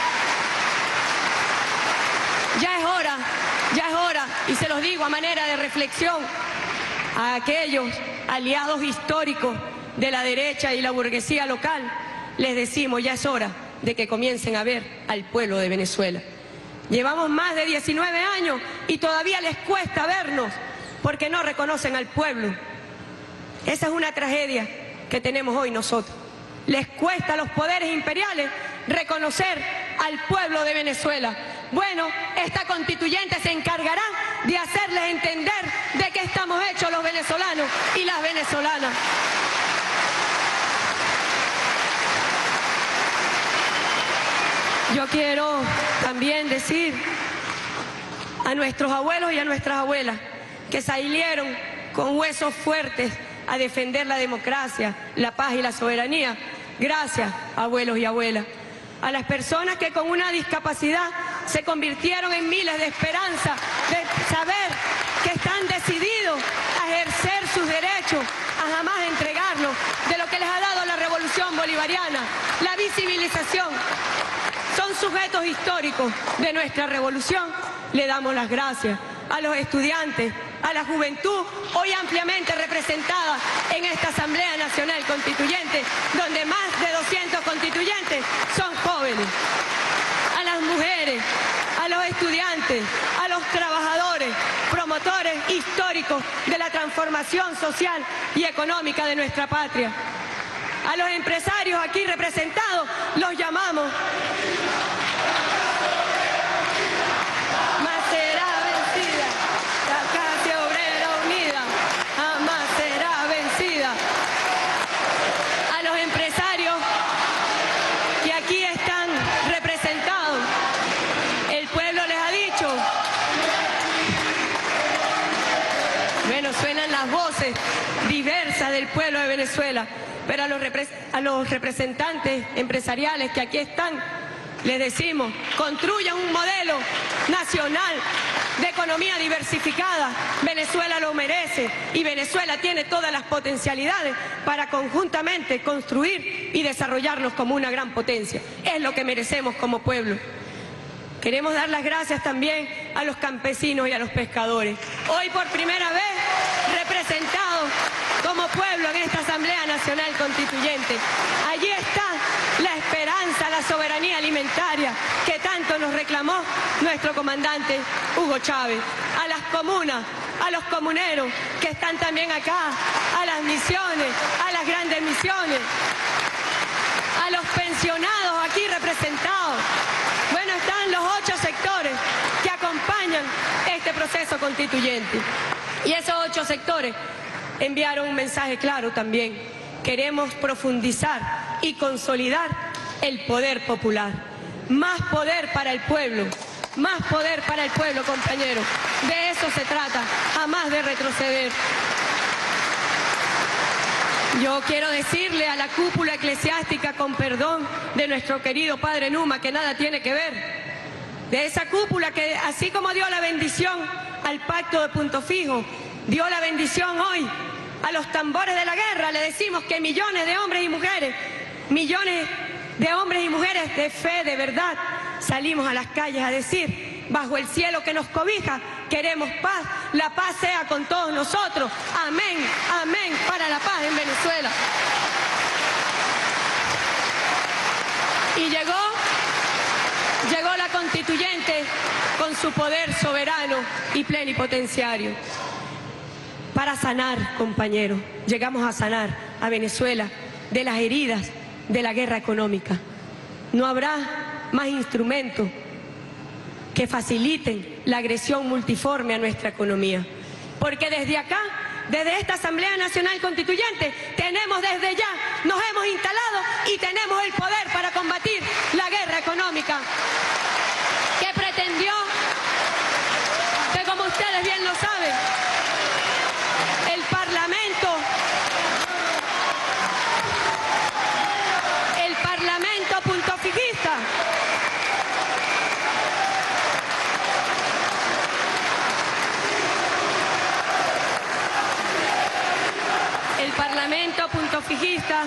Ya es hora, y se los digo a manera de reflexión a aquellos aliados históricos de la derecha y la burguesía local, les decimos, ya es hora de que comiencen a ver al pueblo de Venezuela. Llevamos más de 19 años y todavía les cuesta vernos porque no reconocen al pueblo. Esa es una tragedia que tenemos hoy nosotros. Les cuesta a los poderes imperiales reconocer al pueblo de Venezuela. Bueno, esta constituyente se encargará de hacerles entender de qué estamos hechos los venezolanos y las venezolanas. Yo quiero también decir a nuestros abuelos y a nuestras abuelas que salieron con huesos fuertes a defender la democracia, la paz y la soberanía. Gracias, abuelos y abuelas. A las personas que con una discapacidad se convirtieron en miles de esperanza, de saber que están decididos a ejercer sus derechos, a jamás entregarlos, de lo que les ha dado la revolución bolivariana, la visibilización. Son sujetos históricos de nuestra revolución. Le damos las gracias a los estudiantes, a la juventud, hoy ampliamente representada en esta Asamblea Nacional Constituyente, donde más de 200 constituyentes son jóvenes, a las mujeres, a los estudiantes, a los trabajadores, promotores históricos de la transformación social y económica de nuestra patria. A los empresarios aquí representados los llamamos. Jamás será vencida la clase obrera unida, jamás será vencida. A los empresarios que aquí están representados, el pueblo les ha dicho, bueno, suenan las voces diversas del pueblo de Venezuela, pero a los representantes empresariales que aquí están, les decimos, construyan un modelo nacional de economía diversificada. Venezuela lo merece y Venezuela tiene todas las potencialidades para conjuntamente construir y desarrollarnos como una gran potencia. Es lo que merecemos como pueblo. Queremos dar las gracias también a los campesinos y a los pescadores. Hoy por primera vez representados como pueblo en esta Asamblea Nacional Constituyente. Allí está la esperanza, la soberanía alimentaria que tanto nos reclamó nuestro comandante Hugo Chávez. A las comunas, a los comuneros que están también acá, a las misiones, a las grandes misiones, a los pensionados aquí representados. Bueno, están los 8 sectores que acompañan este proceso constituyente. Y esos 8 sectores enviaron un mensaje claro también. Queremos profundizar y consolidar el poder popular. Más poder para el pueblo, más poder para el pueblo, compañeros. De eso se trata, jamás de retroceder. Yo quiero decirle a la cúpula eclesiástica, con perdón de nuestro querido padre Numa, que nada tiene que ver, de esa cúpula que así como dio la bendición al pacto de Punto Fijo, dio la bendición hoy a los tambores de la guerra. Le decimos que millones de hombres y mujeres, millones de hombres y mujeres de fe, de verdad, salimos a las calles a decir, bajo el cielo que nos cobija, queremos paz, la paz sea con todos nosotros. Amén, amén, para la paz en Venezuela. su poder soberano y plenipotenciario. Para sanar, compañeros, llegamos a sanar a Venezuela de las heridas de la guerra económica. No habrá más instrumentos que faciliten la agresión multiforme a nuestra economía. Porque desde acá, desde esta Asamblea Nacional Constituyente, tenemos desde ya, nos hemos instalado y tenemos el poder para combatir la guerra económica que pretendió, que como ustedes bien lo saben, el Parlamento puntofijista,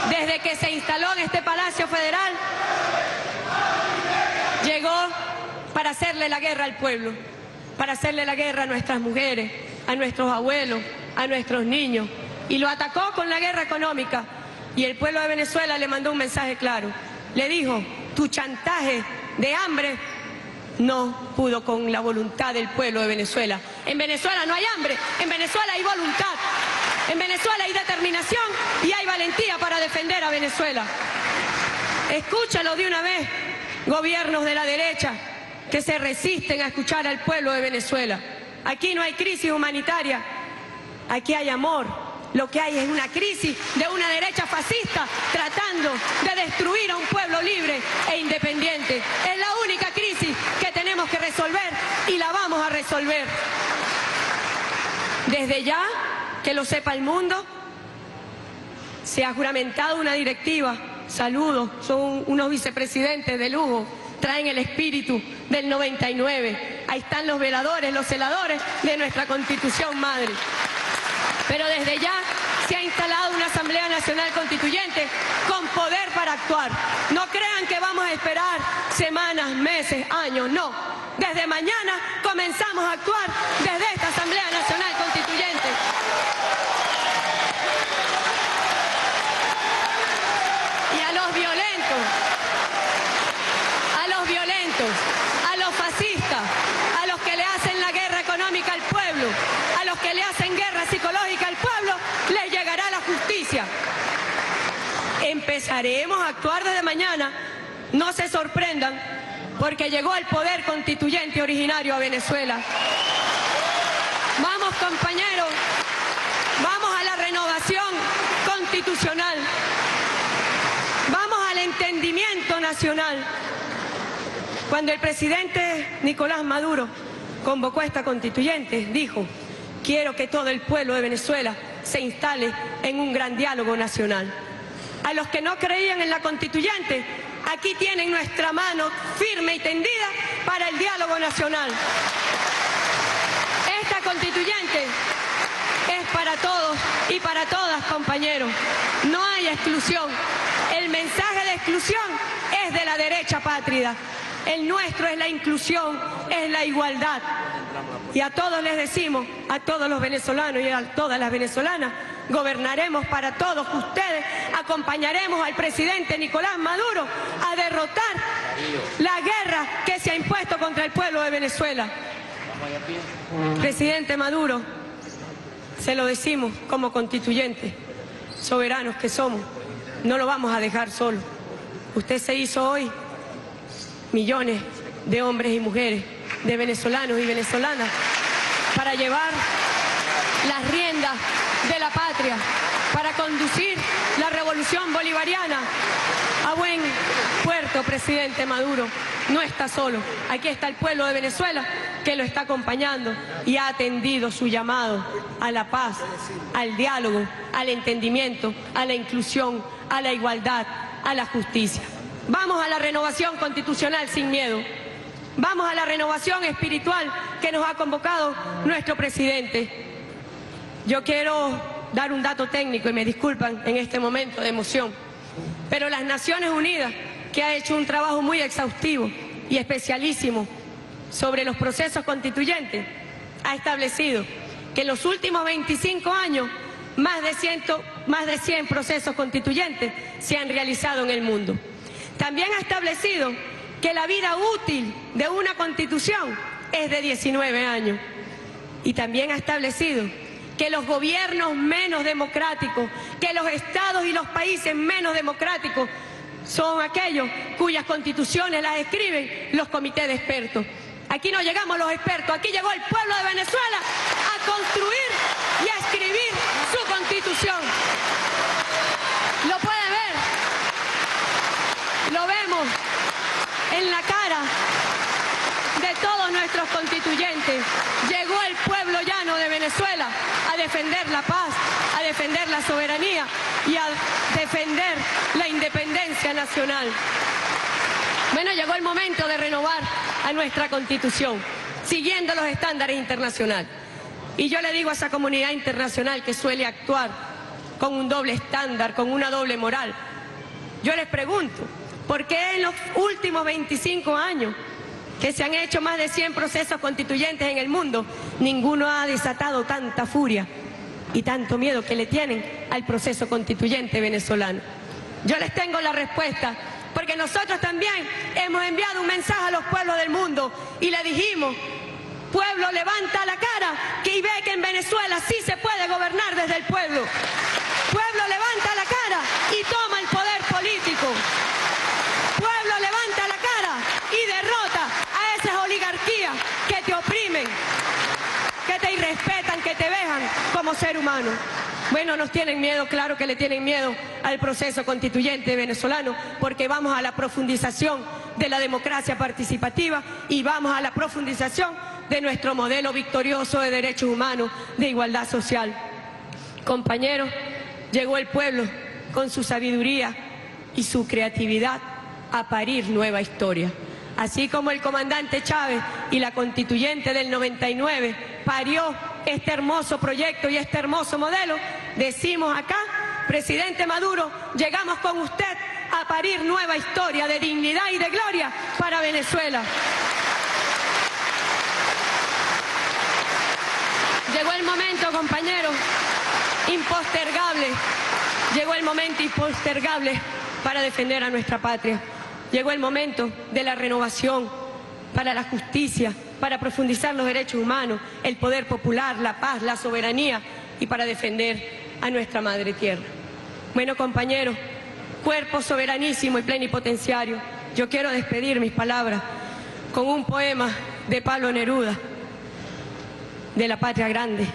desde que se instaló en este Palacio Federal, llegó para hacerle la guerra al pueblo, para hacerle la guerra a nuestras mujeres, a nuestros abuelos, a nuestros niños, y lo atacó con la guerra económica. Y el pueblo de Venezuela le mandó un mensaje claro. Le dijo, tu chantaje de hambre no pudo con la voluntad del pueblo de Venezuela. En Venezuela no hay hambre, en Venezuela hay voluntad, en Venezuela hay determinación y hay valentía para defender a Venezuela. Escúchalo de una vez, gobiernos de la derecha que se resisten a escuchar al pueblo de Venezuela. Aquí no hay crisis humanitaria, aquí hay amor. Lo que hay es una crisis de una derecha fascista tratando de destruir a un pueblo libre e independiente. Es la única crisis que tenemos que resolver y la vamos a resolver. Desde ya, que lo sepa el mundo, se ha juramentado una directiva. Saludos, son unos vicepresidentes de lujo, traen el espíritu del 99. Ahí están los veladores, los celadores de nuestra Constitución Madre. Pero desde ya se ha instalado una Asamblea Nacional Constituyente con poder para actuar. No crean que vamos a esperar semanas, meses, años, no. Desde mañana comenzamos a actuar desde esta Asamblea Nacional Constituyente. Y a los violentos, a los fascistas, a los que le hacen la guerra económica al pueblo, a los que le hacen guerra psicológica al pueblo, les llegará la justicia. Empezaremos a actuar desde mañana, no se sorprendan, porque llegó el poder constituyente originario a Venezuela. Vamos, compañeros, vamos a la renovación constitucional, vamos al entendimiento nacional. Cuando el presidente Nicolás Maduro convocó a esta constituyente, dijo, quiero que todo el pueblo de Venezuela se instale en un gran diálogo nacional. A los que no creían en la constituyente, aquí tienen nuestra mano firme y tendida para el diálogo nacional. Esta constituyente es para todos y para todas, compañeros. No hay exclusión. El mensaje de exclusión es de la derecha pátrida. El nuestro es la inclusión, es la igualdad. Y a todos les decimos, a todos los venezolanos y a todas las venezolanas, gobernaremos para todos ustedes, acompañaremos al presidente Nicolás Maduro a derrotar la guerra que se ha impuesto contra el pueblo de Venezuela. Presidente Maduro, se lo decimos como constituyentes, soberanos que somos, no lo vamos a dejar solo. Usted se hizo hoy millones de hombres y mujeres, de venezolanos y venezolanas, para llevar las riendas de la patria, para conducir la revolución bolivariana a buen puerto. Presidente Maduro, no está solo, aquí está el pueblo de Venezuela que lo está acompañando y ha atendido su llamado a la paz, al diálogo, al entendimiento, a la inclusión, a la igualdad, a la justicia. Vamos a la renovación constitucional sin miedo. Vamos a la renovación espiritual que nos ha convocado nuestro presidente. Yo quiero dar un dato técnico y me disculpan en este momento de emoción, pero las Naciones Unidas, que ha hecho un trabajo muy exhaustivo y especialísimo sobre los procesos constituyentes, ha establecido que en los últimos 25 años más de 100 procesos constituyentes se han realizado en el mundo. También ha establecido que la vida útil de una constitución es de 19 años. Y también ha establecido que los gobiernos menos democráticos, que los estados y los países menos democráticos son aquellos cuyas constituciones las escriben los comités de expertos. Aquí no llegamos los expertos, aquí llegó el pueblo de Venezuela a construir y a escribir su constitución. ¿Lo puede ver? Lo vemos en la cara de todos nuestros constituyentes. Llegó el pueblo llano de Venezuela a defender la paz, a defender la soberanía y a defender la independencia nacional. Bueno, llegó el momento de renovar a nuestra Constitución, siguiendo los estándares internacionales. Y yo le digo a esa comunidad internacional que suele actuar con un doble estándar, con una doble moral, yo les pregunto, ¿por qué en los últimos 25 años que se han hecho más de 100 procesos constituyentes en el mundo, ninguno ha desatado tanta furia y tanto miedo que le tienen al proceso constituyente venezolano? Yo les tengo la respuesta, porque nosotros también hemos enviado un mensaje a los pueblos del mundo y le dijimos: pueblo, levanta la cara y ve que en Venezuela sí se puede gobernar desde el pueblo. Pueblo, levanta la cara y toma el poder político. Pueblo, levanta la cara y derrota a esas oligarquías que te oprimen, que te irrespetan, que te vejan como ser humano. Bueno, nos tienen miedo, claro que le tienen miedo al proceso constituyente venezolano, porque vamos a la profundización de la democracia participativa y vamos a la profundización de nuestro modelo victorioso de derechos humanos, de igualdad social. Compañeros, llegó el pueblo con su sabiduría y su creatividad a parir nueva historia. Así como el comandante Chávez y la constituyente del 99 parió este hermoso proyecto y este hermoso modelo, decimos acá: presidente Maduro, llegamos con usted a parir nueva historia de dignidad y de gloria para Venezuela. Llegó el momento, compañeros, impostergable. Llegó el momento impostergable para defender a nuestra patria. Llegó el momento de la renovación para la justicia, para profundizar los derechos humanos, el poder popular, la paz, la soberanía y para defender a nuestra madre tierra. Bueno, compañeros, cuerpo soberanísimo y plenipotenciario, yo quiero despedir mis palabras con un poema de Pablo Neruda, de la patria grande,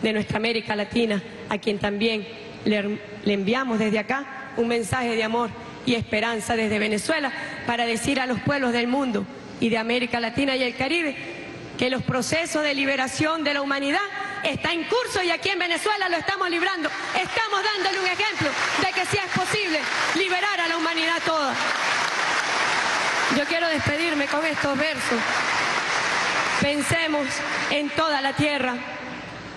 de nuestra América Latina, a quien también le enviamos desde acá un mensaje de amor y esperanza desde Venezuela, para decir a los pueblos del mundo y de América Latina y el Caribe que los procesos de liberación de la humanidad están en curso y aquí en Venezuela lo estamos librando. Estamos dándole un ejemplo de que sí es posible liberar a la humanidad toda. Yo quiero despedirme con estos versos. Pensemos en toda la tierra,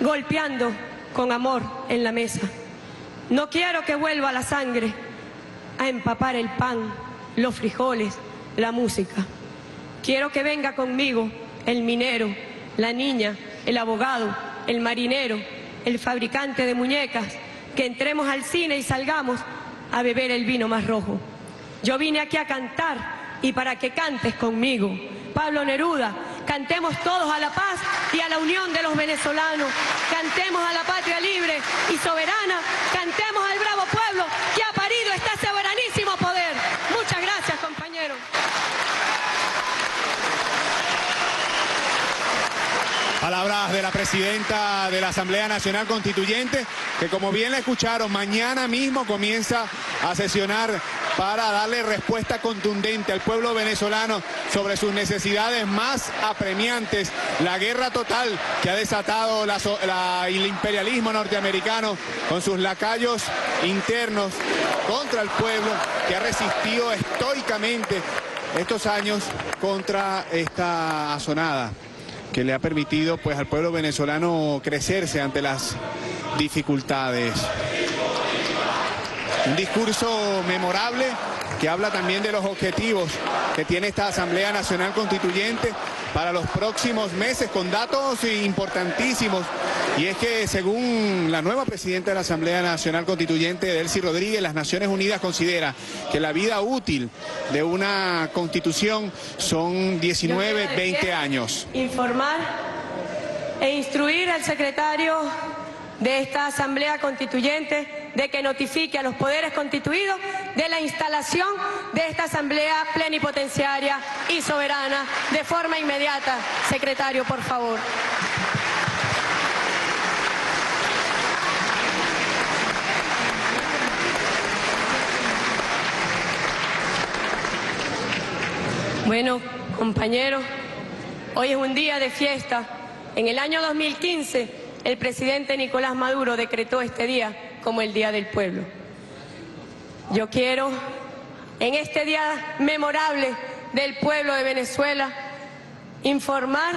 golpeando con amor en la mesa. No quiero que vuelva la sangre a empapar el pan, los frijoles, la música. Quiero que venga conmigo el minero, la niña, el abogado, el marinero, el fabricante de muñecas, que entremos al cine y salgamos a beber el vino más rojo. Yo vine aquí a cantar y para que cantes conmigo. Pablo Neruda, cantemos todos a la paz y a la unión de los venezolanos. Cantemos a la patria libre y soberana. Cantemos al bravo pueblo que ha parido este soberanísimo poder. Muchas gracias, compañeros. Palabras de la presidenta de la Asamblea Nacional Constituyente, que como bien la escucharon, mañana mismo comienza a sesionar para darle respuesta contundente al pueblo venezolano sobre sus necesidades más apremiantes, la guerra total que ha desatado el imperialismo norteamericano con sus lacayos internos contra el pueblo que ha resistido estoicamente estos años contra esta asonada que le ha permitido pues al pueblo venezolano crecerse ante las dificultades. Un discurso memorable que habla también de los objetivos que tiene esta Asamblea Nacional Constituyente para los próximos meses con datos importantísimos. Y es que según la nueva presidenta de la Asamblea Nacional Constituyente, Delcy Rodríguez, las Naciones Unidas considera que la vida útil de una constitución son 19, 20 años. Informar e instruir al secretario de esta Asamblea Constituyente de que notifique a los poderes constituidos de la instalación de esta Asamblea plenipotenciaria y soberana de forma inmediata. Secretario, por favor. Bueno, compañeros, hoy es un día de fiesta. En el año 2015, el presidente Nicolás Maduro decretó este día como el Día del Pueblo. Yo quiero, en este día memorable del pueblo de Venezuela, informar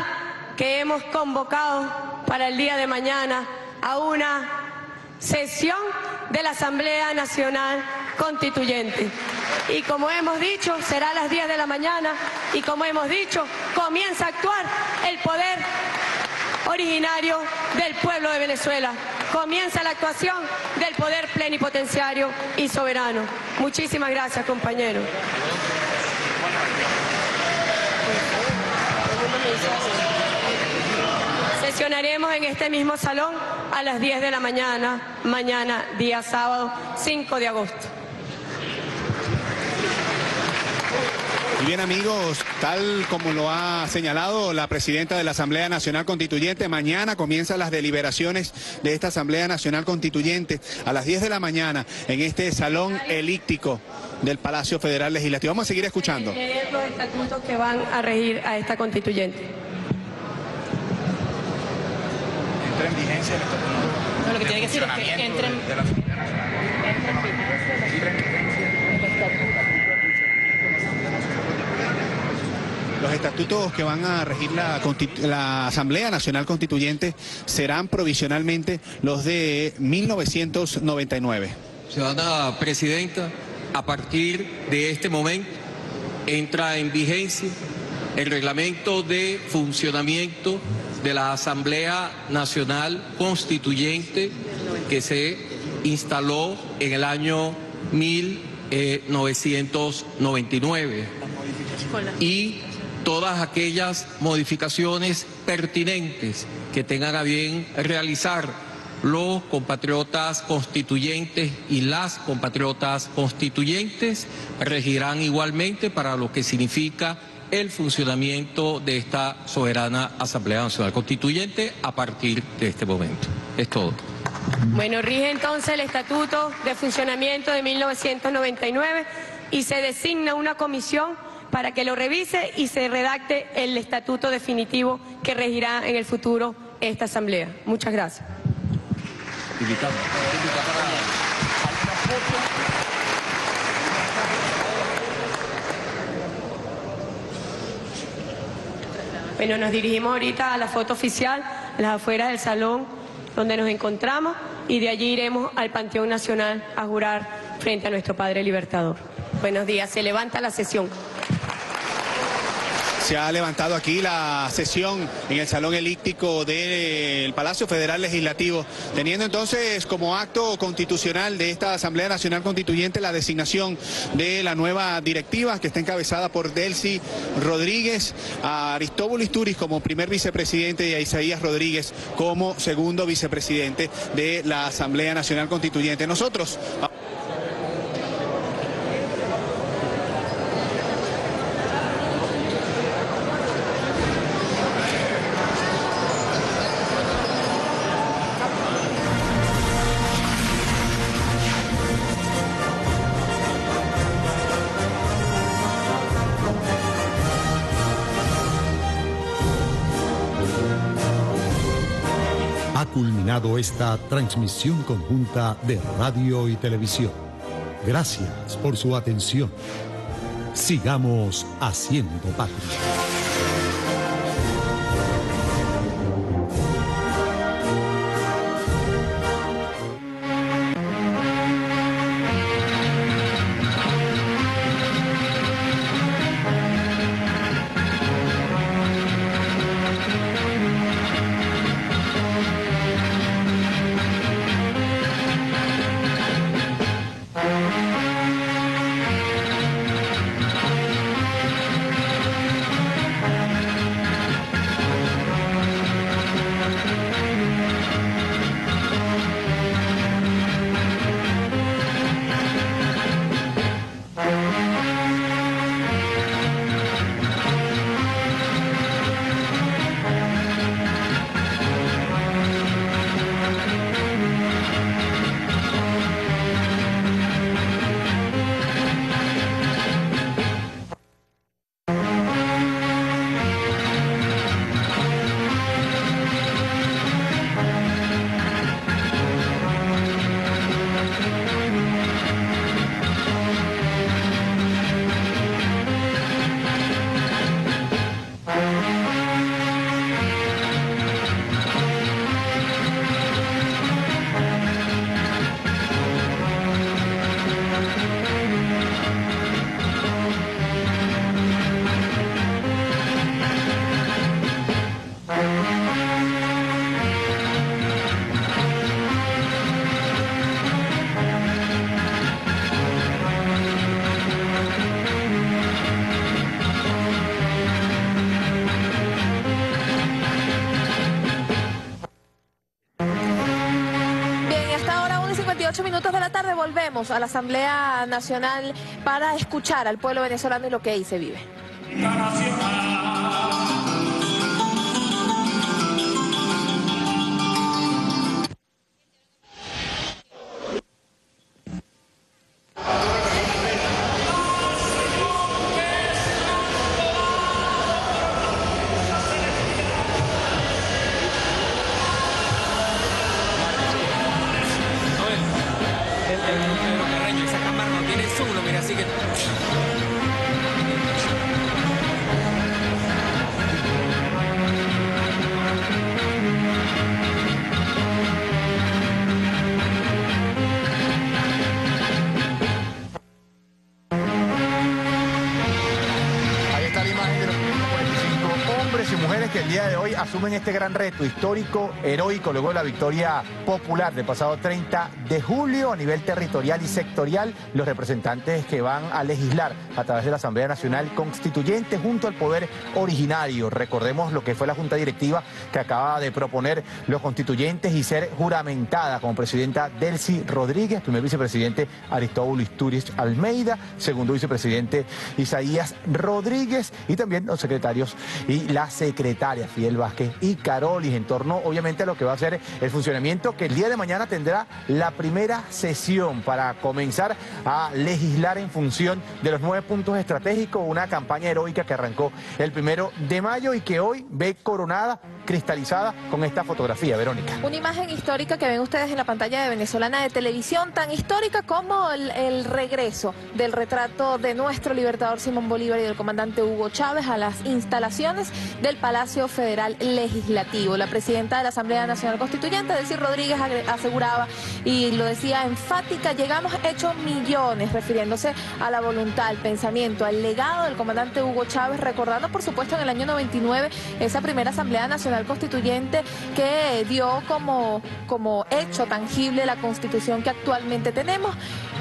que hemos convocado para el día de mañana a una sesión de la Asamblea Nacional Constituyente. Y como hemos dicho, será a las 10 de la mañana y como hemos dicho, comienza a actuar el poder originario del pueblo de Venezuela. Comienza la actuación del poder plenipotenciario y soberano. Muchísimas gracias, compañeros. Sesionaremos en este mismo salón a las 10 de la mañana, mañana, día sábado, 5 de agosto. Y bien, amigos, tal como lo ha señalado la presidenta de la Asamblea Nacional Constituyente, mañana comienzan las deliberaciones de esta Asamblea Nacional Constituyente a las 10 de la mañana en este salón elíptico del Palacio Federal Legislativo. Vamos a seguir escuchando. Leer los estatutos que van a regir a esta constituyente. Entra en vigencia el estatuto. No, lo que tiene que decir es que entren. Los estatutos que van a regir la Asamblea Nacional Constituyente serán provisionalmente los de 1999. Ciudadana Presidenta, a partir de este momento entra en vigencia el reglamento de funcionamiento de la Asamblea Nacional Constituyente que se instaló en el año 1999 y todas aquellas modificaciones pertinentes que tengan a bien realizar los compatriotas constituyentes y las compatriotas constituyentes regirán igualmente para lo que significa el funcionamiento de esta soberana Asamblea Nacional Constituyente a partir de este momento. Es todo. Bueno, rige entonces el Estatuto de Funcionamiento de 1999 y se designa una comisión para que lo revise y se redacte el estatuto definitivo que regirá en el futuro esta Asamblea. Muchas gracias. Bueno, nos dirigimos ahorita a la foto oficial, a las afueras del salón donde nos encontramos y de allí iremos al Panteón Nacional a jurar frente a nuestro Padre Libertador. Buenos días, se levanta la sesión. Se ha levantado aquí la sesión en el Salón Elíptico del Palacio Federal Legislativo, teniendo entonces como acto constitucional de esta Asamblea Nacional Constituyente la designación de la nueva directiva que está encabezada por Delcy Rodríguez, a Aristóbulo Istúriz como primer vicepresidente y a Isaías Rodríguez como segundo vicepresidente de la Asamblea Nacional Constituyente. Nosotros... Ha culminado esta transmisión conjunta de radio y televisión. Gracias por su atención. Sigamos haciendo patria. 8 minutos de la tarde volvemos a la Asamblea Nacional para escuchar al pueblo venezolano y lo que ahí se vive. Que el día de hoy asumen este gran reto histórico, heroico, luego de la victoria popular del pasado 30 de julio a nivel territorial y sectorial, los representantes que van a legislar a través de la Asamblea Nacional Constituyente junto al poder originario. Recordemos lo que fue la Junta Directiva que acaba de proponer los constituyentes y ser juramentada como presidenta Delcy Rodríguez, primer vicepresidente Aristóbulo Istúriz Almeida, segundo vicepresidente Isaías Rodríguez y también los secretarios y la secretaria Fidel Vázquez y Carolis, en torno obviamente a lo que va a ser el funcionamiento que el día de mañana tendrá la primera sesión para comenzar a legislar en función de los 9 puntos estratégicos, una campaña heroica que arrancó el 1 de mayo y que hoy ve coronada, cristalizada con esta fotografía, Verónica. Una imagen histórica que ven ustedes en la pantalla de Venezolana de Televisión, tan histórica como el regreso del retrato de nuestro libertador Simón Bolívar y del comandante Hugo Chávez a las instalaciones del Palacio Federal Legislativo. La presidenta de la Asamblea Nacional Constituyente, Delcy Rodríguez, aseguraba y lo decía enfática: llegamos hechos millones, refiriéndose a la voluntad, al pensamiento, al legado del comandante Hugo Chávez, recordando por supuesto en el año 99 esa primera Asamblea Nacional Constituyente que dio como hecho tangible la Constitución que actualmente tenemos,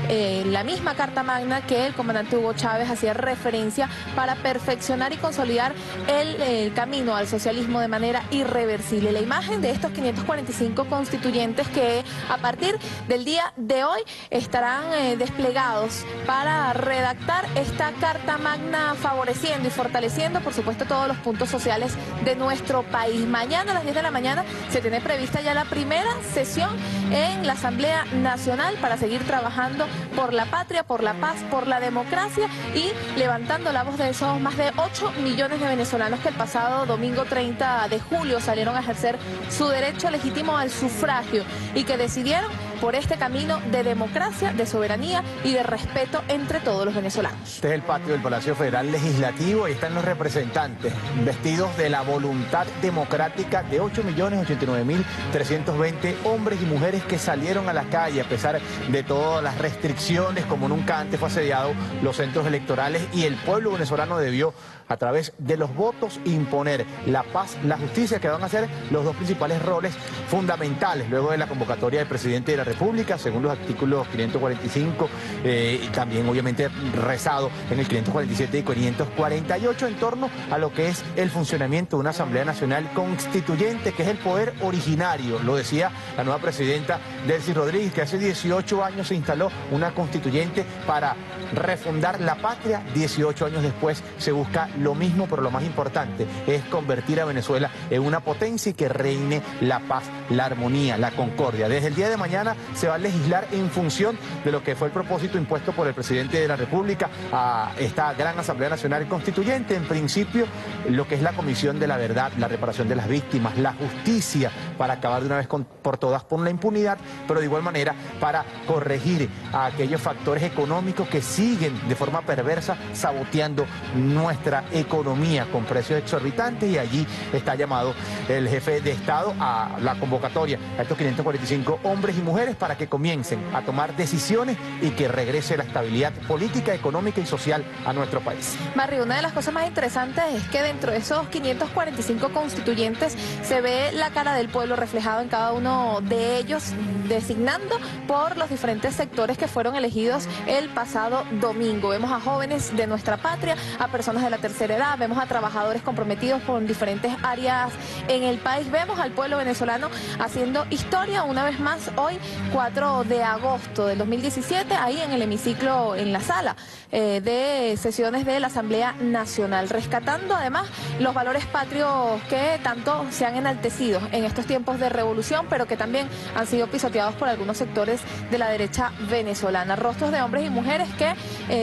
la misma Carta Magna que el comandante Hugo Chávez hacía referencia para perfeccionar y consolidar el camino al socialismo de manera irreversible. La imagen de estos 545 constituyentes que a partir del día de hoy estarán desplegados para redactar esta Carta Magna, favoreciendo y fortaleciendo por supuesto todos los puntos sociales de nuestro país. Mañana a las 10 de la mañana se tiene prevista ya la primera sesión en la Asamblea Nacional para seguir trabajando por la patria, por la paz, por la democracia y levantando la voz de esos más de 8 millones de venezolanos que el pasado domingo 30 de julio salieron a ejercer su derecho legítimo al sufragio y que decidieron por este camino de democracia, de soberanía y de respeto entre todos los venezolanos. Este es el patio del Palacio Federal Legislativo y están los representantes vestidos de la voluntad democrática de 8.089.320 hombres y mujeres que salieron a la calle a pesar de todas las restricciones, como nunca antes fue asediado los centros electorales, y el pueblo venezolano debió a través de los votos imponer la paz, la justicia, que van a ser los dos principales roles fundamentales luego de la convocatoria del presidente de la República, según los artículos 545 y también obviamente rezado en el 547 y 548 en torno a lo que es el funcionamiento de una Asamblea Nacional Constituyente, que es el poder originario. Lo decía la nueva presidenta Delcy Rodríguez, que hace 18 años se instaló una constituyente para refundar la patria. 18 años después se busca lo mismo, pero lo más importante es convertir a Venezuela en una potencia y que reine la paz, la armonía, la concordia. Desde el día de mañana se va a legislar en función de lo que fue el propósito impuesto por el presidente de la República a esta gran Asamblea Nacional Constituyente. En principio, lo que es la Comisión de la Verdad, la reparación de las víctimas, la justicia, para acabar de una vez por todas con la impunidad, pero de igual manera para corregir a aquellos factores económicos que siguen de forma perversa saboteando nuestra economía con precios exorbitantes, y allí está llamado el jefe de Estado a la convocatoria a estos 545 hombres y mujeres para que comiencen a tomar decisiones y que regrese la estabilidad política, económica y social a nuestro país. Marri, una de las cosas más interesantes es que dentro de esos 545 constituyentes se ve la cara del pueblo reflejado en cada uno de ellos, designando por los diferentes sectores que fueron elegidos el pasado domingo. Vemos a jóvenes de nuestra patria, a personas de la tercera tercera edad, vemos a trabajadores comprometidos con diferentes áreas en el país, vemos al pueblo venezolano haciendo historia una vez más hoy, 4 de agosto del 2017, ahí en el hemiciclo, en la sala de sesiones de la Asamblea Nacional, rescatando además los valores patrios que tanto se han enaltecido en estos tiempos de revolución, pero que también han sido pisoteados por algunos sectores de la derecha venezolana. Rostros de hombres y mujeres que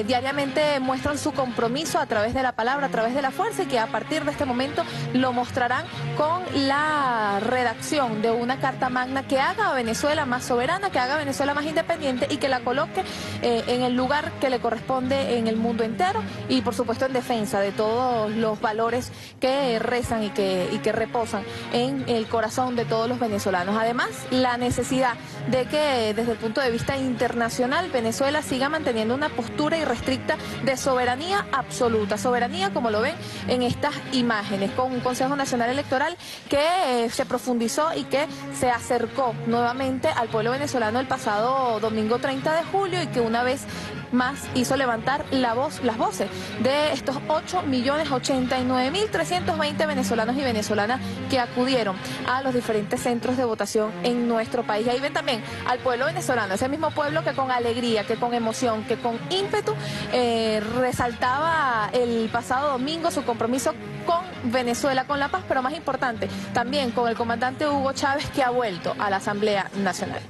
diariamente muestran su compromiso a través de la palabra, a través de la fuerza, y que a partir de este momento lo mostrarán con la redacción de una carta magna que haga a Venezuela más soberana, que haga a Venezuela más independiente y que la coloque en el lugar que le corresponde en el mundo entero, y por supuesto en defensa de todos los valores que rezan y que reposan en el corazón de todos los venezolanos. Además, la necesidad de que desde el punto de vista internacional Venezuela siga manteniendo una postura irrestricta de soberanía absoluta, soberanía como lo ven en estas imágenes, con un Consejo Nacional Electoral que se profundizó y que se acercó nuevamente al pueblo venezolano el pasado domingo 30 de julio y que una vez más hizo levantar las voces de estos 8.089.320 venezolanos y venezolanas que acudieron a los diferentes centros de votación en nuestro país. Y ahí ven también al pueblo venezolano, ese mismo pueblo que con alegría, que con emoción, que con ímpetu resaltaba el pasado domingo su compromiso con Venezuela, con la paz, pero más importante, también con el comandante Hugo Chávez, que ha vuelto a la Asamblea Nacional.